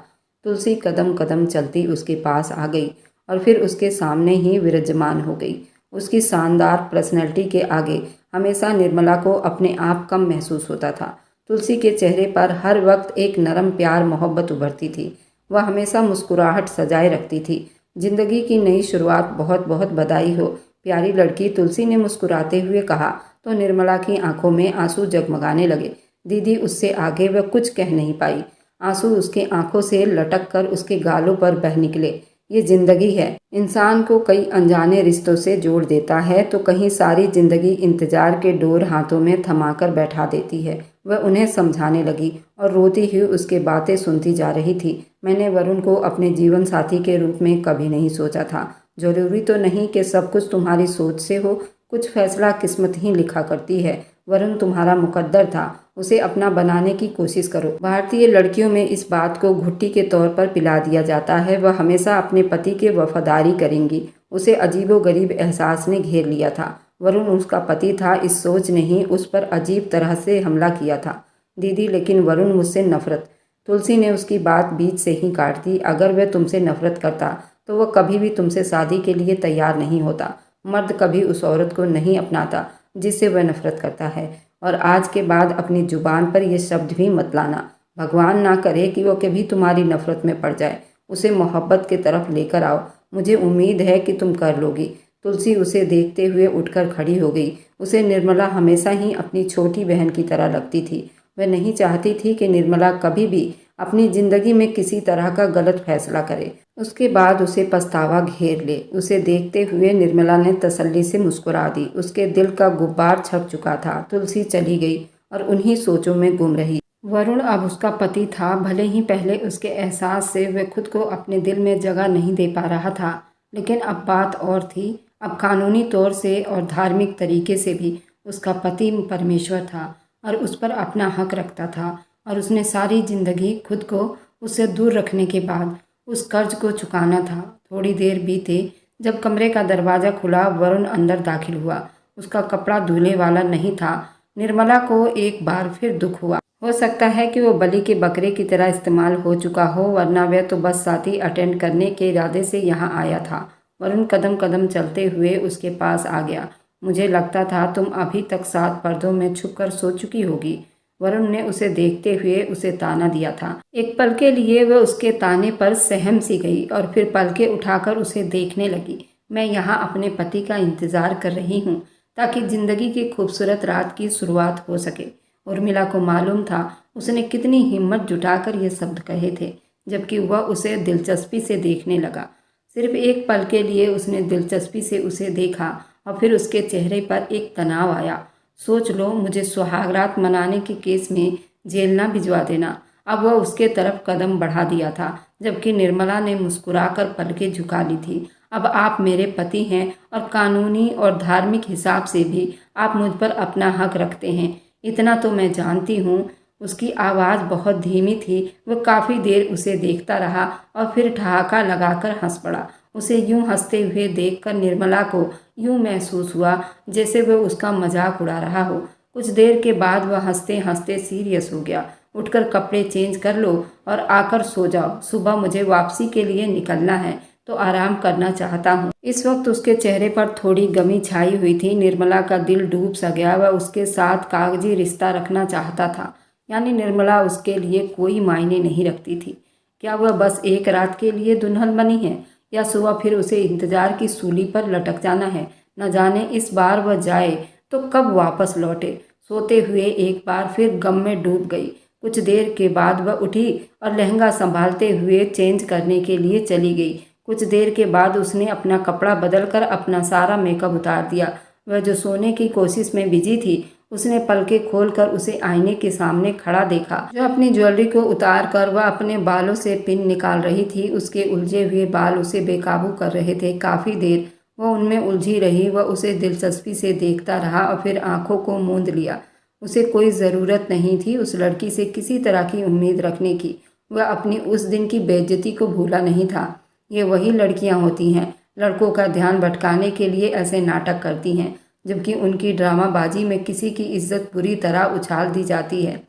तुलसी कदम कदम चलती उसके पास आ गई और फिर उसके सामने ही विराजमान हो गई। उसकी शानदार पर्सनैलिटी के आगे हमेशा निर्मला को अपने आप कम महसूस होता था। तुलसी के चेहरे पर हर वक्त एक नरम प्यार मोहब्बत उभरती थी। वह हमेशा मुस्कुराहट सजाए रखती थी। जिंदगी की नई शुरुआत बहुत बहुत बधाई हो प्यारी लड़की, तुलसी ने मुस्कुराते हुए कहा तो निर्मला की आंखों में आंसू जगमगाने लगे। दीदी उससे आगे वह कुछ कह नहीं पाई। आंसू उसके आंखों से लटक कर उसके गालों पर बह निकले। ये जिंदगी है, इंसान को कई अनजाने रिश्तों से जोड़ देता है तो कहीं सारी जिंदगी इंतजार के डोर हाथों में थमाकर बैठा देती है। वह उन्हें समझाने लगी और रोती हुई उसके बातें सुनती जा रही थी। मैंने वरुण को अपने जीवन साथी के रूप में कभी नहीं सोचा था। जरूरी तो नहीं कि सब कुछ तुम्हारी सोच से हो, कुछ फैसला किस्मत ही लिखा करती है। वरुण तुम्हारा मुकद्दर था, उसे अपना बनाने की कोशिश करो। भारतीय लड़कियों में इस बात को घुट्टी के तौर पर पिला दिया जाता है। वह हमेशा अपने पति के वफादारी करेंगी। उसे अजीबोगरीब एहसास ने घेर लिया था। वरुण उसका पति था, इस सोच ने ही उस पर अजीब तरह से हमला किया था। दीदी लेकिन वरुण मुझसे नफरत। तुलसी ने उसकी बात बीच से ही काट दी। अगर वह तुमसे नफरत करता तो वह कभी भी तुमसे शादी के लिए तैयार नहीं होता। मर्द कभी उस औरत को नहीं अपनाता जिससे वह नफरत करता है। और आज के बाद अपनी जुबान पर यह शब्द भी मत लाना। भगवान ना करे कि वो कभी तुम्हारी नफरत में पड़ जाए। उसे मोहब्बत की तरफ लेकर आओ। मुझे उम्मीद है कि तुम कर लोगी। तुलसी उसे देखते हुए उठकर खड़ी हो गई। उसे निर्मला हमेशा ही अपनी छोटी बहन की तरह लगती थी। वह नहीं चाहती थी कि निर्मला कभी भी अपनी जिंदगी में किसी तरह का गलत फैसला करे। उसके बाद उसे पछतावा घेर ले। उसे देखते हुए निर्मला ने तसल्ली से मुस्कुरा दी। उसके दिल का गुब्बार छप चुका था। तुलसी चली गई और उन्हीं सोचों में गुम रही। वरुण अब उसका पति था। भले ही पहले उसके एहसास से वह खुद को अपने दिल में जगह नहीं दे पा रहा था, लेकिन अब बात और थी। अब कानूनी तौर से और धार्मिक तरीके से भी उसका पति परमेश्वर था और उस पर अपना हक रखता था। और उसने सारी जिंदगी खुद को उससे दूर रखने के बाद उस कर्ज को चुकाना था। थोड़ी देर बीते जब कमरे का दरवाज़ा खुला, वरुण अंदर दाखिल हुआ। उसका कपड़ा धुलने वाला नहीं था। निर्मला को एक बार फिर दुख हुआ। हो सकता है कि वो बलि के बकरे की तरह इस्तेमाल हो चुका हो, वरना वह तो बस साथी अटेंड करने के इरादे से यहाँ आया था। वरुण कदम कदम चलते हुए उसके पास आ गया। मुझे लगता था तुम अभी तक 7 पर्दों में छुपकर सो चुकी होगी। वरुण ने उसे देखते हुए उसे ताना दिया था। एक पल के लिए वह उसके ताने पर सहम सी गई और फिर पलकें उठाकर उसे देखने लगी। मैं यहाँ अपने पति का इंतजार कर रही हूँ ताकि जिंदगी की खूबसूरत रात की शुरुआत हो सके। उर्मिला को मालूम था उसने कितनी हिम्मत जुटाकर ये शब्द कहे थे, जबकि वह उसे दिलचस्पी से देखने लगा। सिर्फ एक पल के लिए उसने दिलचस्पी से उसे देखा और फिर उसके चेहरे पर एक तनाव आया। सोच लो, मुझे सुहागरात मनाने के केस में जेल ना भिजवा देना। अब वह उसके तरफ कदम बढ़ा दिया था, जबकि निर्मला ने मुस्कुराकर पलकें झुका ली थी। अब आप मेरे पति हैं और कानूनी और धार्मिक हिसाब से भी आप मुझ पर अपना हक रखते हैं, इतना तो मैं जानती हूँ। उसकी आवाज़ बहुत धीमी थी। वह काफ़ी देर उसे देखता रहा और फिर ठहाका लगाकर हंस पड़ा। उसे यूं हंसते हुए देखकर निर्मला को यूं महसूस हुआ जैसे वह उसका मजाक उड़ा रहा हो। कुछ देर के बाद वह हंसते हंसते सीरियस हो गया। उठकर कपड़े चेंज कर लो और आकर सो जाओ। सुबह मुझे वापसी के लिए निकलना है, तो आराम करना चाहता हूँ। इस वक्त उसके चेहरे पर थोड़ी गमी छाई हुई थी। निर्मला का दिल डूब सा गया। वह उसके साथ कागजी रिश्ता रखना चाहता था, यानी निर्मला उसके लिए कोई मायने नहीं रखती थी। क्या वह बस एक रात के लिए दुल्हन बनी है, या सुबह फिर उसे इंतजार की सूली पर लटक जाना है। न जाने इस बार वह जाए तो कब वापस लौटे। सोते हुए एक बार फिर गम में डूब गई। कुछ देर के बाद वह उठी और लहंगा संभालते हुए चेंज करने के लिए चली गई। कुछ देर के बाद उसने अपना कपड़ा बदलकर अपना सारा मेकअप उतार दिया। वह जो सोने की कोशिश में बिजी थी, उसने पलकें खोलकर उसे आईने के सामने खड़ा देखा, जो अपनी ज्वेलरी को उतार कर वह अपने बालों से पिन निकाल रही थी। उसके उलझे हुए बाल उसे बेकाबू कर रहे थे। काफ़ी देर वह उनमें उलझी रही। वह उसे दिलचस्पी से देखता रहा और फिर आंखों को मूंद लिया। उसे कोई ज़रूरत नहीं थी उस लड़की से किसी तरह की उम्मीद रखने की। वह अपनी उस दिन की बेइज्जती को भूला नहीं था। ये वही लड़कियां होती हैं, लड़कों का ध्यान भटकाने के लिए ऐसे नाटक करती हैं, जबकि उनकी ड्रामाबाजी में किसी की इज्जत बुरी तरह उछाल दी जाती है।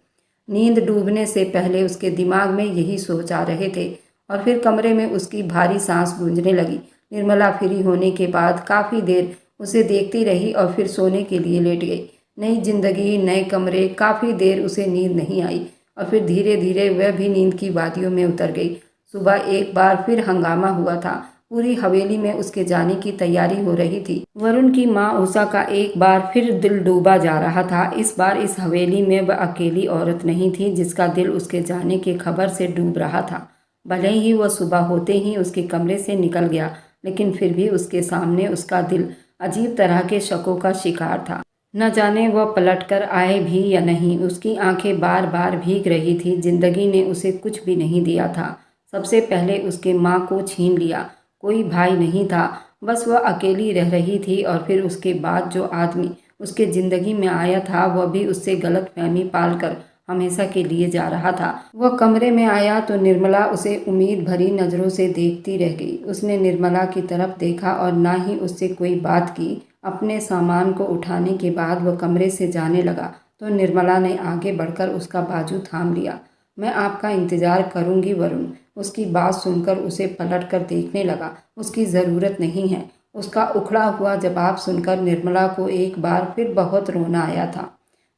नींद डूबने से पहले उसके दिमाग में यही सोच आ रहे थे और फिर कमरे में उसकी भारी सांस गूंजने लगी। निर्मला फ्री होने के बाद काफ़ी देर उसे देखती रही और फिर सोने के लिए लेट गई। नई जिंदगी, नए कमरे। काफ़ी देर उसे नींद नहीं आई और फिर धीरे धीरे वह भी नींद की वादियों में उतर गई। सुबह एक बार फिर हंगामा हुआ था। पूरी हवेली में उसके जाने की तैयारी हो रही थी। वरुण की माँ उषा का एक बार फिर दिल डूबा जा रहा था। इस बार इस हवेली में वह अकेली औरत नहीं थी जिसका दिल उसके जाने की खबर से डूब रहा था। भले ही वह सुबह होते ही उसके कमरे से निकल गया, लेकिन फिर भी उसके सामने उसका दिल अजीब तरह के शकों का शिकार था। न जाने वह पलट कर आए भी या नहीं। उसकी आंखें बार बार भीग रही थी। जिंदगी ने उसे कुछ भी नहीं दिया था। सबसे पहले उसके माँ को छीन लिया। कोई भाई नहीं था, बस वह अकेली रह रही थी। और फिर उसके बाद जो आदमी उसके ज़िंदगी में आया था, वह भी उससे गलतफहमी पालकर हमेशा के लिए जा रहा था। वह कमरे में आया तो निर्मला उसे उम्मीद भरी नज़रों से देखती रह गई। उसने निर्मला की तरफ देखा और ना ही उससे कोई बात की। अपने सामान को उठाने के बाद वह कमरे से जाने लगा तो निर्मला ने आगे बढ़कर उसका बाजू थाम लिया। मैं आपका इंतज़ार करूंगी वरुण। उसकी बात सुनकर उसे पलट कर देखने लगा। उसकी ज़रूरत नहीं है। उसका उखड़ा हुआ जवाब सुनकर निर्मला को एक बार फिर बहुत रोना आया था।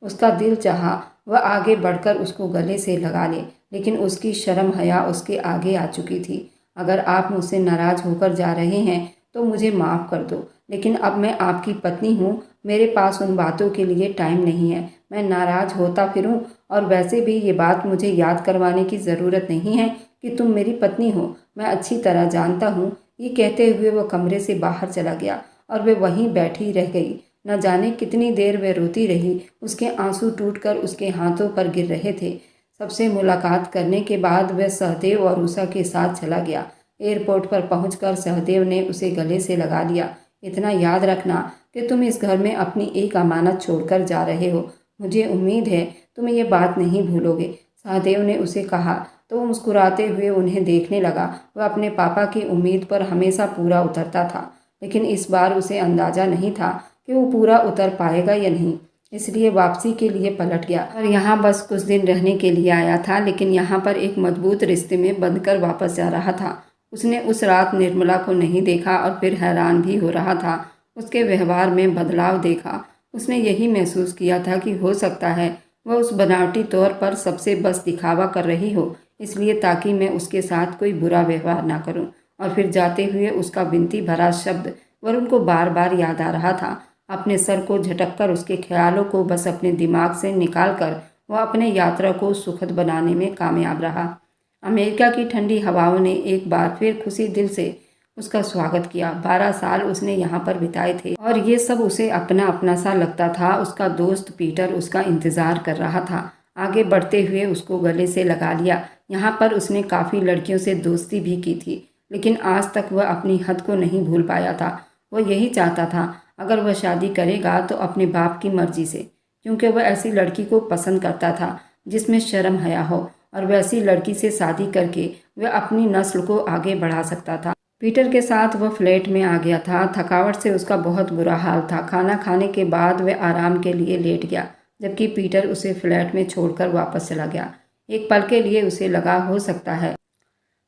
उसका दिल चाहा वह आगे बढ़कर उसको गले से लगा ले, लेकिन उसकी शर्म हया उसके आगे आ चुकी थी। अगर आप मुझसे नाराज़ होकर जा रहे हैं तो मुझे माफ़ कर दो, लेकिन अब मैं आपकी पत्नी हूँ। मेरे पास उन बातों के लिए टाइम नहीं है। मैं नाराज़ होता फिरूं, और वैसे भी ये बात मुझे याद करवाने की ज़रूरत नहीं है कि तुम मेरी पत्नी हो। मैं अच्छी तरह जानता हूँ। ये कहते हुए वह कमरे से बाहर चला गया और वे वहीं बैठी रह गई। न जाने कितनी देर वह रोती रही। उसके आंसू टूटकर उसके हाथों पर गिर रहे थे। सबसे मुलाकात करने के बाद वह सहदेव और उषा के साथ चला गया। एयरपोर्ट पर पहुंचकर सहदेव ने उसे गले से लगा लिया। इतना याद रखना कि तुम इस घर में अपनी एक अमानत छोड़कर जा रहे हो। मुझे उम्मीद है तुम ये बात नहीं भूलोगे, सहदेव ने उसे कहा तो वो मुस्कुराते हुए उन्हें देखने लगा। वह अपने पापा की उम्मीद पर हमेशा पूरा उतरता था, लेकिन इस बार उसे अंदाजा नहीं था कि वो पूरा उतर पाएगा या नहीं। इसलिए वापसी के लिए पलट गया और यहाँ बस कुछ दिन रहने के लिए आया था, लेकिन यहाँ पर एक मजबूत रिश्ते में बंधकर वापस जा रहा था। उसने उस रात निर्मला को नहीं देखा और फिर हैरान भी हो रहा था। उसके व्यवहार में बदलाव देखा। उसने यही महसूस किया था कि हो सकता है वह उस बनावटी तौर पर सबसे बस दिखावा कर रही हो, इसलिए ताकि मैं उसके साथ कोई बुरा व्यवहार ना करूं। और फिर जाते हुए उसका विनती भरा शब्द वरुण को बार बार याद आ रहा था। अपने सर को झटककर उसके ख्यालों को बस अपने दिमाग से निकालकर वह अपने यात्रा को सुखद बनाने में कामयाब रहा। अमेरिका की ठंडी हवाओं ने एक बार फिर खुशी दिल से उसका स्वागत किया। 12 साल उसने यहाँ पर बिताए थे और ये सब उसे अपना अपना सा लगता था। उसका दोस्त पीटर उसका इंतज़ार कर रहा था। आगे बढ़ते हुए उसको गले से लगा लिया। यहाँ पर उसने काफ़ी लड़कियों से दोस्ती भी की थी, लेकिन आज तक वह अपनी हद को नहीं भूल पाया था। वह यही चाहता था अगर वह शादी करेगा तो अपने बाप की मर्जी से, क्योंकि वह ऐसी लड़की को पसंद करता था जिसमें शर्म हया हो, और वैसी लड़की से शादी करके वह अपनी नस्ल को आगे बढ़ा सकता था। पीटर के साथ वह फ्लैट में आ गया था। थकावट से उसका बहुत बुरा हाल था। खाना खाने के बाद वह आराम के लिए लेट गया, जबकि पीटर उसे फ्लैट में छोड़कर वापस चला गया। एक पल के लिए उसे लगा हो सकता है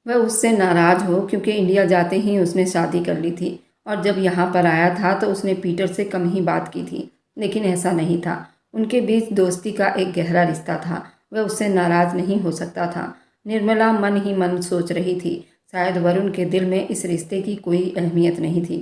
वह उससे नाराज़ हो, क्योंकि इंडिया जाते ही उसने शादी कर ली थी और जब यहाँ पर आया था तो उसने पीटर से कम ही बात की थी। लेकिन ऐसा नहीं था। उनके बीच दोस्ती का एक गहरा रिश्ता था। वह उससे नाराज़ नहीं हो सकता था। निर्मला मन ही मन सोच रही थी, शायद वरुण के दिल में इस रिश्ते की कोई अहमियत नहीं थी।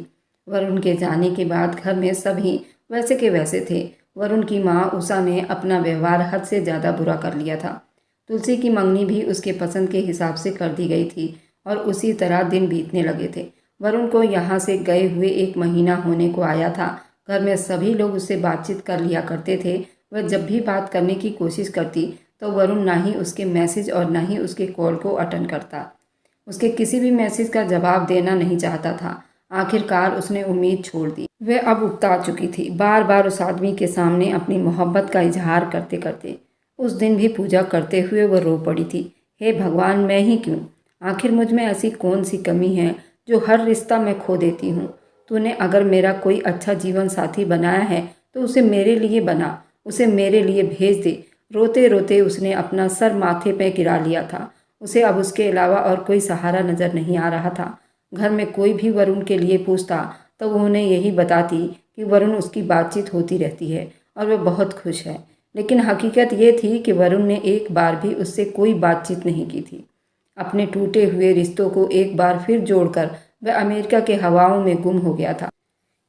वरुण के जाने के बाद घर में सभी वैसे के वैसे थे। वरुण की माँ उषा ने अपना व्यवहार हद से ज़्यादा बुरा कर लिया था। तुलसी की मंगनी भी उसके पसंद के हिसाब से कर दी गई थी और उसी तरह दिन बीतने लगे थे। वरुण को यहाँ से गए हुए 1 महीना होने को आया था। घर में सभी लोग उससे बातचीत कर लिया करते थे। वह जब भी बात करने की कोशिश करती तो वरुण ना ही उसके मैसेज और ना ही उसके कॉल को अटेंड करता। उसके किसी भी मैसेज का जवाब देना नहीं चाहता था। आखिरकार उसने उम्मीद छोड़ दी। वह अब उकता चुकी थी, बार बार उस आदमी के सामने अपनी मोहब्बत का इजहार करते करते। उस दिन भी पूजा करते हुए वह रो पड़ी थी। हे भगवान, मैं ही क्यों? आखिर मुझ में ऐसी कौन सी कमी है जो हर रिश्ता मैं खो देती हूँ? तूने अगर मेरा कोई अच्छा जीवन साथी बनाया है तो उसे मेरे लिए बना, उसे मेरे लिए भेज दे। रोते रोते उसने अपना सर माथे पे गिरा लिया था। उसे अब उसके अलावा और कोई सहारा नज़र नहीं आ रहा था। घर में कोई भी वरुण के लिए पूछता तो वो उन्हें यही बताती कि वरुण उसकी बातचीत होती रहती है और वह बहुत खुश है। लेकिन हकीकत ये थी कि वरुण ने एक बार भी उससे कोई बातचीत नहीं की थी। अपने टूटे हुए रिश्तों को एक बार फिर जोड़कर वह अमेरिका के हवाओं में गुम हो गया था।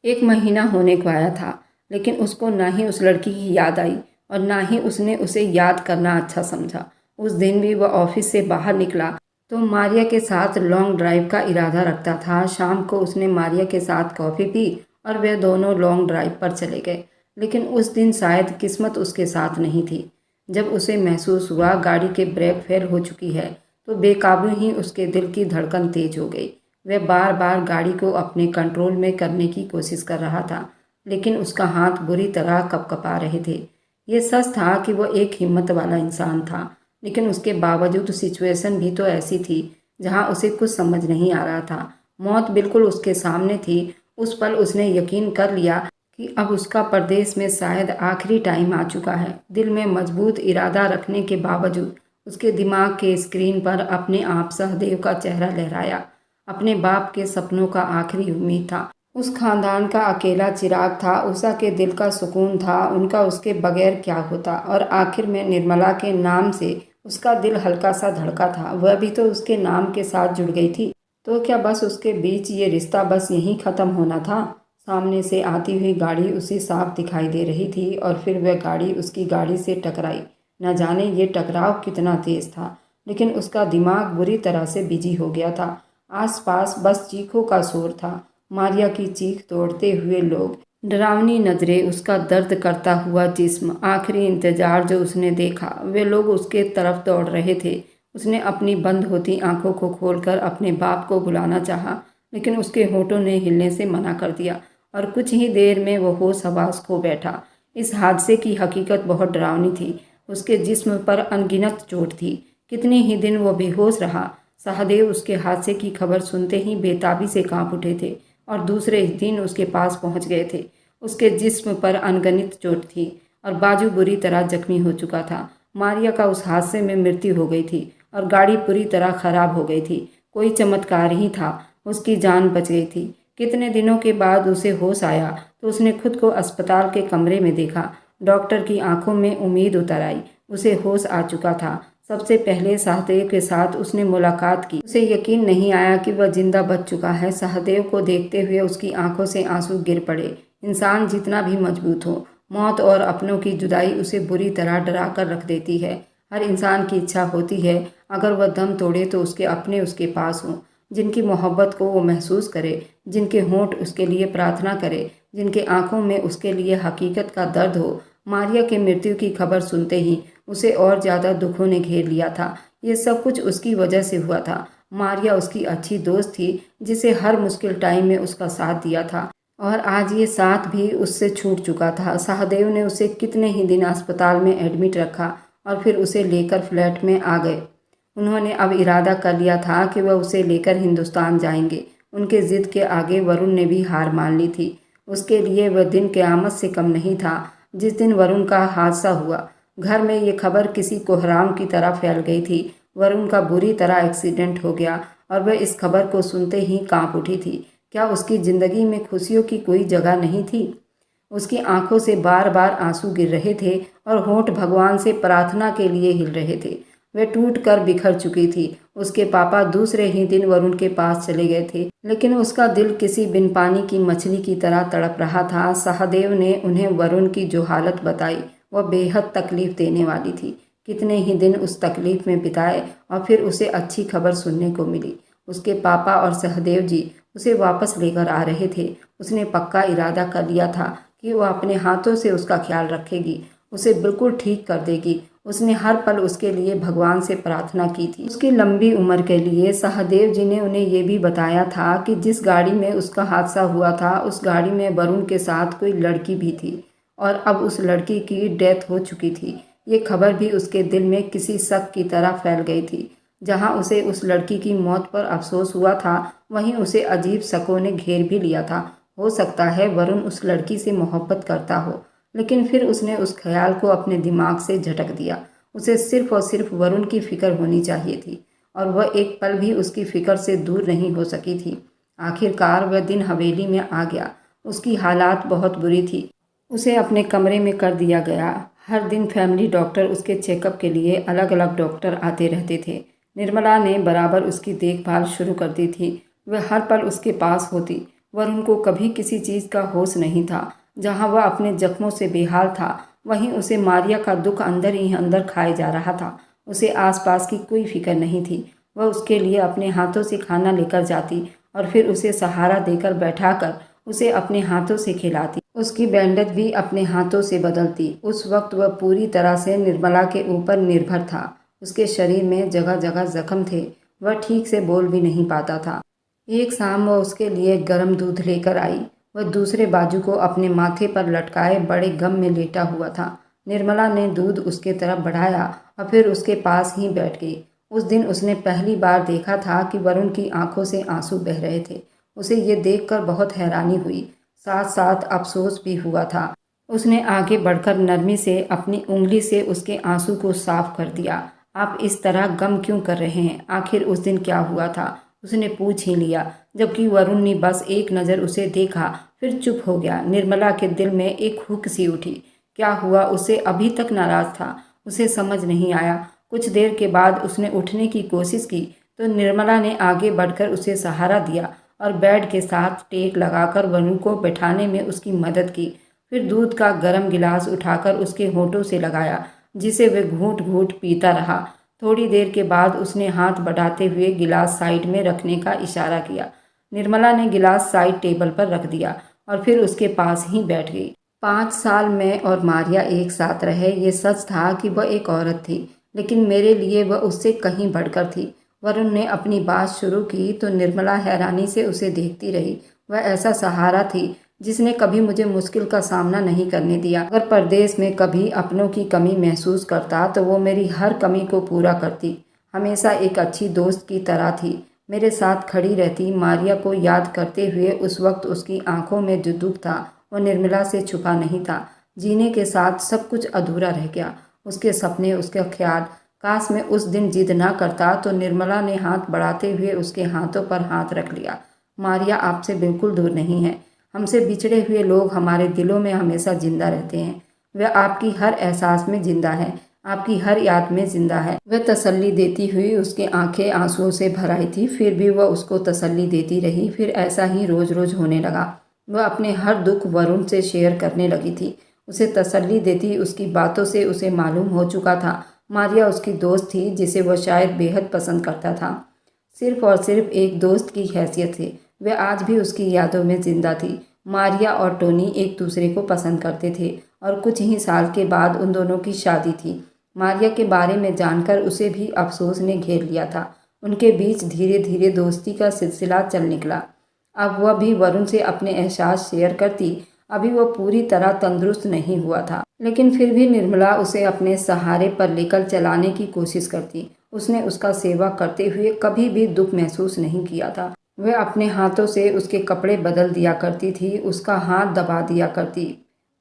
1 महीना होने को आया था, लेकिन उसको ना ही उस लड़की की याद आई और ना ही उसने उसे याद करना अच्छा समझा। उस दिन भी वह ऑफिस से बाहर निकला तो मारिया के साथ लॉन्ग ड्राइव का इरादा रखता था। शाम को उसने मारिया के साथ कॉफ़ी पी और वे दोनों लॉन्ग ड्राइव पर चले गए। लेकिन उस दिन शायद किस्मत उसके साथ नहीं थी। जब उसे महसूस हुआ गाड़ी के ब्रेक फेल हो चुकी है तो बेकाबू ही उसके दिल की धड़कन तेज हो गई। वह बार बार गाड़ी को अपने कंट्रोल में करने की कोशिश कर रहा था, लेकिन उसका हाथ बुरी तरह कपकपा रहे थे। ये सच था कि वह एक हिम्मत वाला इंसान था, लेकिन उसके बावजूद सिचुएशन भी तो ऐसी थी जहां उसे कुछ समझ नहीं आ रहा था। मौत बिल्कुल उसके सामने थी। उस पल उसने यकीन कर लिया कि अब उसका परदेश में शायद आखिरी टाइम आ चुका है। दिल में मजबूत इरादा रखने के बावजूद उसके दिमाग के स्क्रीन पर अपने आप सहदेव का चेहरा लहराया। अपने बाप के सपनों का आखिरी उम्मीद था, उस खानदान का अकेला चिराग था, उषा के दिल का सुकून था। उनका उसके बगैर क्या होता? और आखिर में निर्मला के नाम से उसका दिल हल्का सा धड़का था। वह भी तो उसके नाम के साथ जुड़ गई थी। तो क्या बस उसके बीच ये रिश्ता बस यहीं ख़त्म होना था? सामने से आती हुई गाड़ी उसे साफ दिखाई दे रही थी और फिर वह गाड़ी उसकी गाड़ी से टकराई। न जाने ये टकराव कितना तेज था, लेकिन उसका दिमाग बुरी तरह से बिजी हो गया था। आसपास बस चीखों का शोर था, मारिया की चीख तोड़ते हुए लोग, डरावनी नज़रें, उसका दर्द करता हुआ जिस्म। आखिरी इंतजार जो उसने देखा, वे लोग उसके तरफ दौड़ रहे थे। उसने अपनी बंद होती आंखों को खोलकर अपने बाप को बुलाना चाहा, लेकिन उसके होठों ने हिलने से मना कर दिया और कुछ ही देर में वो होश हवास खो बैठा। इस हादसे की हकीकत बहुत डरावनी थी। उसके जिस्म पर अनगिनत चोट थी। कितने ही दिन वो बेहोश रहा। सहदेव उसके हादसे की खबर सुनते ही बेताबी से कांप उठे थे और दूसरे ही दिन उसके पास पहुंच गए थे। उसके जिस्म पर अनगिनत चोट थी और बाजू बुरी तरह जख्मी हो चुका था। मारिया का उस हादसे में मृत्यु हो गई थी और गाड़ी पूरी तरह खराब हो गई थी। कोई चमत्कार ही था, उसकी जान बच गई थी। कितने दिनों के बाद उसे होश आया तो उसने खुद को अस्पताल के कमरे में देखा। डॉक्टर की आंखों में उम्मीद उतर आई। उसे होश आ चुका था। सबसे पहले सहदेव के साथ उसने मुलाकात की। उसे यकीन नहीं आया कि वह जिंदा बच चुका है। सहदेव को देखते हुए उसकी आंखों से आंसू गिर पड़े। इंसान जितना भी मजबूत हो, मौत और अपनों की जुदाई उसे बुरी तरह डरा कर रख देती है। हर इंसान की इच्छा होती है अगर वह दम तोड़े तो उसके अपने उसके पास हों, जिनकी मोहब्बत को वो महसूस करे, जिनके होंठ उसके लिए प्रार्थना करे, जिनके आंखों में उसके लिए हकीकत का दर्द हो। मारिया के मृत्यु की खबर सुनते ही उसे और ज़्यादा दुखों ने घेर लिया था। ये सब कुछ उसकी वजह से हुआ था। मारिया उसकी अच्छी दोस्त थी, जिसे हर मुश्किल टाइम में उसका साथ दिया था और आज ये साथ भी उससे छूट चुका था। सहदेव ने उसे कितने ही दिन अस्पताल में एडमिट रखा और फिर उसे लेकर फ्लैट में आ गए। उन्होंने अब इरादा कर लिया था कि वह उसे लेकर हिंदुस्तान जाएंगे। उनके जिद के आगे वरुण ने भी हार मान ली थी। उसके लिए वह दिन क़यामत से कम नहीं था जिस दिन वरुण का हादसा हुआ। घर में ये खबर किसी कोहराम की तरह फैल गई थी। वरुण का बुरी तरह एक्सीडेंट हो गया और वह इस खबर को सुनते ही कांप उठी थी। क्या उसकी ज़िंदगी में खुशियों की कोई जगह नहीं थी? उसकी आंखों से बार बार आंसू गिर रहे थे और होंठ भगवान से प्रार्थना के लिए हिल रहे थे। वे टूट कर बिखर चुकी थी। उसके पापा दूसरे ही दिन वरुण के पास चले गए थे, लेकिन उसका दिल किसी बिन पानी की मछली की तरह तड़प रहा था। सहदेव ने उन्हें वरुण की जो हालत बताई वह बेहद तकलीफ देने वाली थी। कितने ही दिन उस तकलीफ में बिताए और फिर उसे अच्छी खबर सुनने को मिली। उसके पापा और सहदेव जी उसे वापस लेकर आ रहे थे। उसने पक्का इरादा कर लिया था कि वह अपने हाथों से उसका ख्याल रखेगी, उसे बिल्कुल ठीक कर देगी। उसने हर पल उसके लिए भगवान से प्रार्थना की थी, उसकी लंबी उम्र के लिए। सहदेव जी ने उन्हें ये भी बताया था कि जिस गाड़ी में उसका हादसा हुआ था उस गाड़ी में वरुण के साथ कोई लड़की भी थी और अब उस लड़की की डेथ हो चुकी थी। ये खबर भी उसके दिल में किसी शक की तरह फैल गई थी। जहाँ उसे उस लड़की की मौत पर अफसोस हुआ था, वहीं उसे अजीब शकों ने घेर भी लिया था। हो सकता है वरुण उस लड़की से मोहब्बत करता हो, लेकिन फिर उसने उस ख्याल को अपने दिमाग से झटक दिया। उसे सिर्फ और सिर्फ वरुण की फिक्र होनी चाहिए थी और वह एक पल भी उसकी फिक्र से दूर नहीं हो सकी थी। आखिरकार वह दिन हवेली में आ गया। उसकी हालात बहुत बुरी थी। उसे अपने कमरे में कर दिया गया। हर दिन फैमिली डॉक्टर उसके चेकअप के लिए अलग अलग डॉक्टर आते रहते थे। निर्मला ने बराबर उसकी देखभाल शुरू कर दी थी। वह हर पल उसके पास होती। वरुण को कभी किसी चीज़ का होश नहीं था। जहाँ वह अपने जख्मों से बेहाल था, वहीं उसे मारिया का दुख अंदर ही अंदर खाए जा रहा था। उसे आसपास की कोई फिक्र नहीं थी। वह उसके लिए अपने हाथों से खाना लेकर जाती और फिर उसे सहारा देकर बैठाकर उसे अपने हाथों से खिलाती। उसकी बैंडेज भी अपने हाथों से बदलती। उस वक्त वह पूरी तरह से निर्मला के ऊपर निर्भर था। उसके शरीर में जगह जगह जख्म थे। वह ठीक से बोल भी नहीं पाता था। एक शाम वह उसके लिए गर्म दूध लेकर आई। वह दूसरे बाजू को अपने माथे पर लटकाए बड़े गम में लेटा हुआ था। निर्मला ने दूध उसके तरफ बढ़ाया और फिर उसके पास ही बैठ गई। उस दिन उसने पहली बार देखा था कि वरुण की आंखों से आंसू बह रहे थे। उसे ये देखकर बहुत हैरानी हुई, साथ साथ अफसोस भी हुआ था। उसने आगे बढ़कर नरमी से अपनी उंगली से उसके आंसू को साफ कर दिया। आप इस तरह गम क्यों कर रहे हैं? आखिर उस दिन क्या हुआ था? उसने पूछ ही लिया, जबकि वरुण ने बस एक नज़र उसे देखा, फिर चुप हो गया। निर्मला के दिल में एक हुक सी उठी। क्या हुआ? उसे अभी तक नाराज था। उसे समझ नहीं आया। कुछ देर के बाद उसने उठने की कोशिश की तो निर्मला ने आगे बढ़कर उसे सहारा दिया और बेड के साथ टेक लगाकर वरुण को बैठाने में उसकी मदद की। फिर दूध का गर्म गिलास उठाकर उसके होठों से लगाया, जिसे वह घूंट घूंट पीता रहा। थोड़ी देर के बाद उसने हाथ बढ़ाते हुए गिलास साइड में रखने का इशारा किया। निर्मला ने गिलास साइड टेबल पर रख दिया और फिर उसके पास ही बैठ गई। 5 साल मैं और मारिया एक साथ रहे। ये सच था कि वह एक औरत थी, लेकिन मेरे लिए वह उससे कहीं बढ़कर थी। वरुण ने अपनी बात शुरू की तो निर्मला हैरानी से उसे देखती रही। वह ऐसा सहारा थी जिसने कभी मुझे मुश्किल का सामना नहीं करने दिया। अगर परदेश में कभी अपनों की कमी महसूस करता तो वो मेरी हर कमी को पूरा करती। हमेशा एक अच्छी दोस्त की तरह थी, मेरे साथ खड़ी रहती। मारिया को याद करते हुए उस वक्त उसकी आंखों में जो दुख था वो निर्मला से छुपा नहीं था। जीने के साथ सब कुछ अधूरा रह गया, उसके सपने, उसका ख्याल। काश मैं उस दिन जिद ना करता तो। निर्मला ने हाथ बढ़ाते हुए उसके हाथों पर हाथ रख लिया। मारिया आपसे बिल्कुल दूर नहीं है। हमसे बिछड़े हुए लोग हमारे दिलों में हमेशा जिंदा रहते हैं। वह आपकी हर एहसास में जिंदा है, आपकी हर याद में जिंदा है। वह तसल्ली देती हुई, उसकी आंखें आंसुओं से भर आई थी, फिर भी वह उसको तसल्ली देती रही। फिर ऐसा ही रोज रोज होने लगा। वह अपने हर दुख वरुण से शेयर करने लगी थी, उसे तसल्ली देती। उसकी बातों से उसे मालूम हो चुका था मारिया उसकी दोस्त थी, जिसे वह शायद बेहद पसंद करता था। सिर्फ और सिर्फ एक दोस्त की हैसियत से वह आज भी उसकी यादों में जिंदा थी। मारिया और टोनी एक दूसरे को पसंद करते थे और कुछ ही साल के बाद उन दोनों की शादी थी। मारिया के बारे में जानकर उसे भी अफसोस ने घेर लिया था। उनके बीच धीरे धीरे दोस्ती का सिलसिला चल निकला। अब वह भी वरुण से अपने एहसास शेयर करती। अभी वह पूरी तरह तंदुरुस्त नहीं हुआ था, लेकिन फिर भी निर्मला उसे अपने सहारे पर लेकर चलाने की कोशिश करती। उसने उसका सेवा करते हुए कभी भी दुख महसूस नहीं किया था। वह अपने हाथों से उसके कपड़े बदल दिया करती थी, उसका हाथ दबा दिया करती,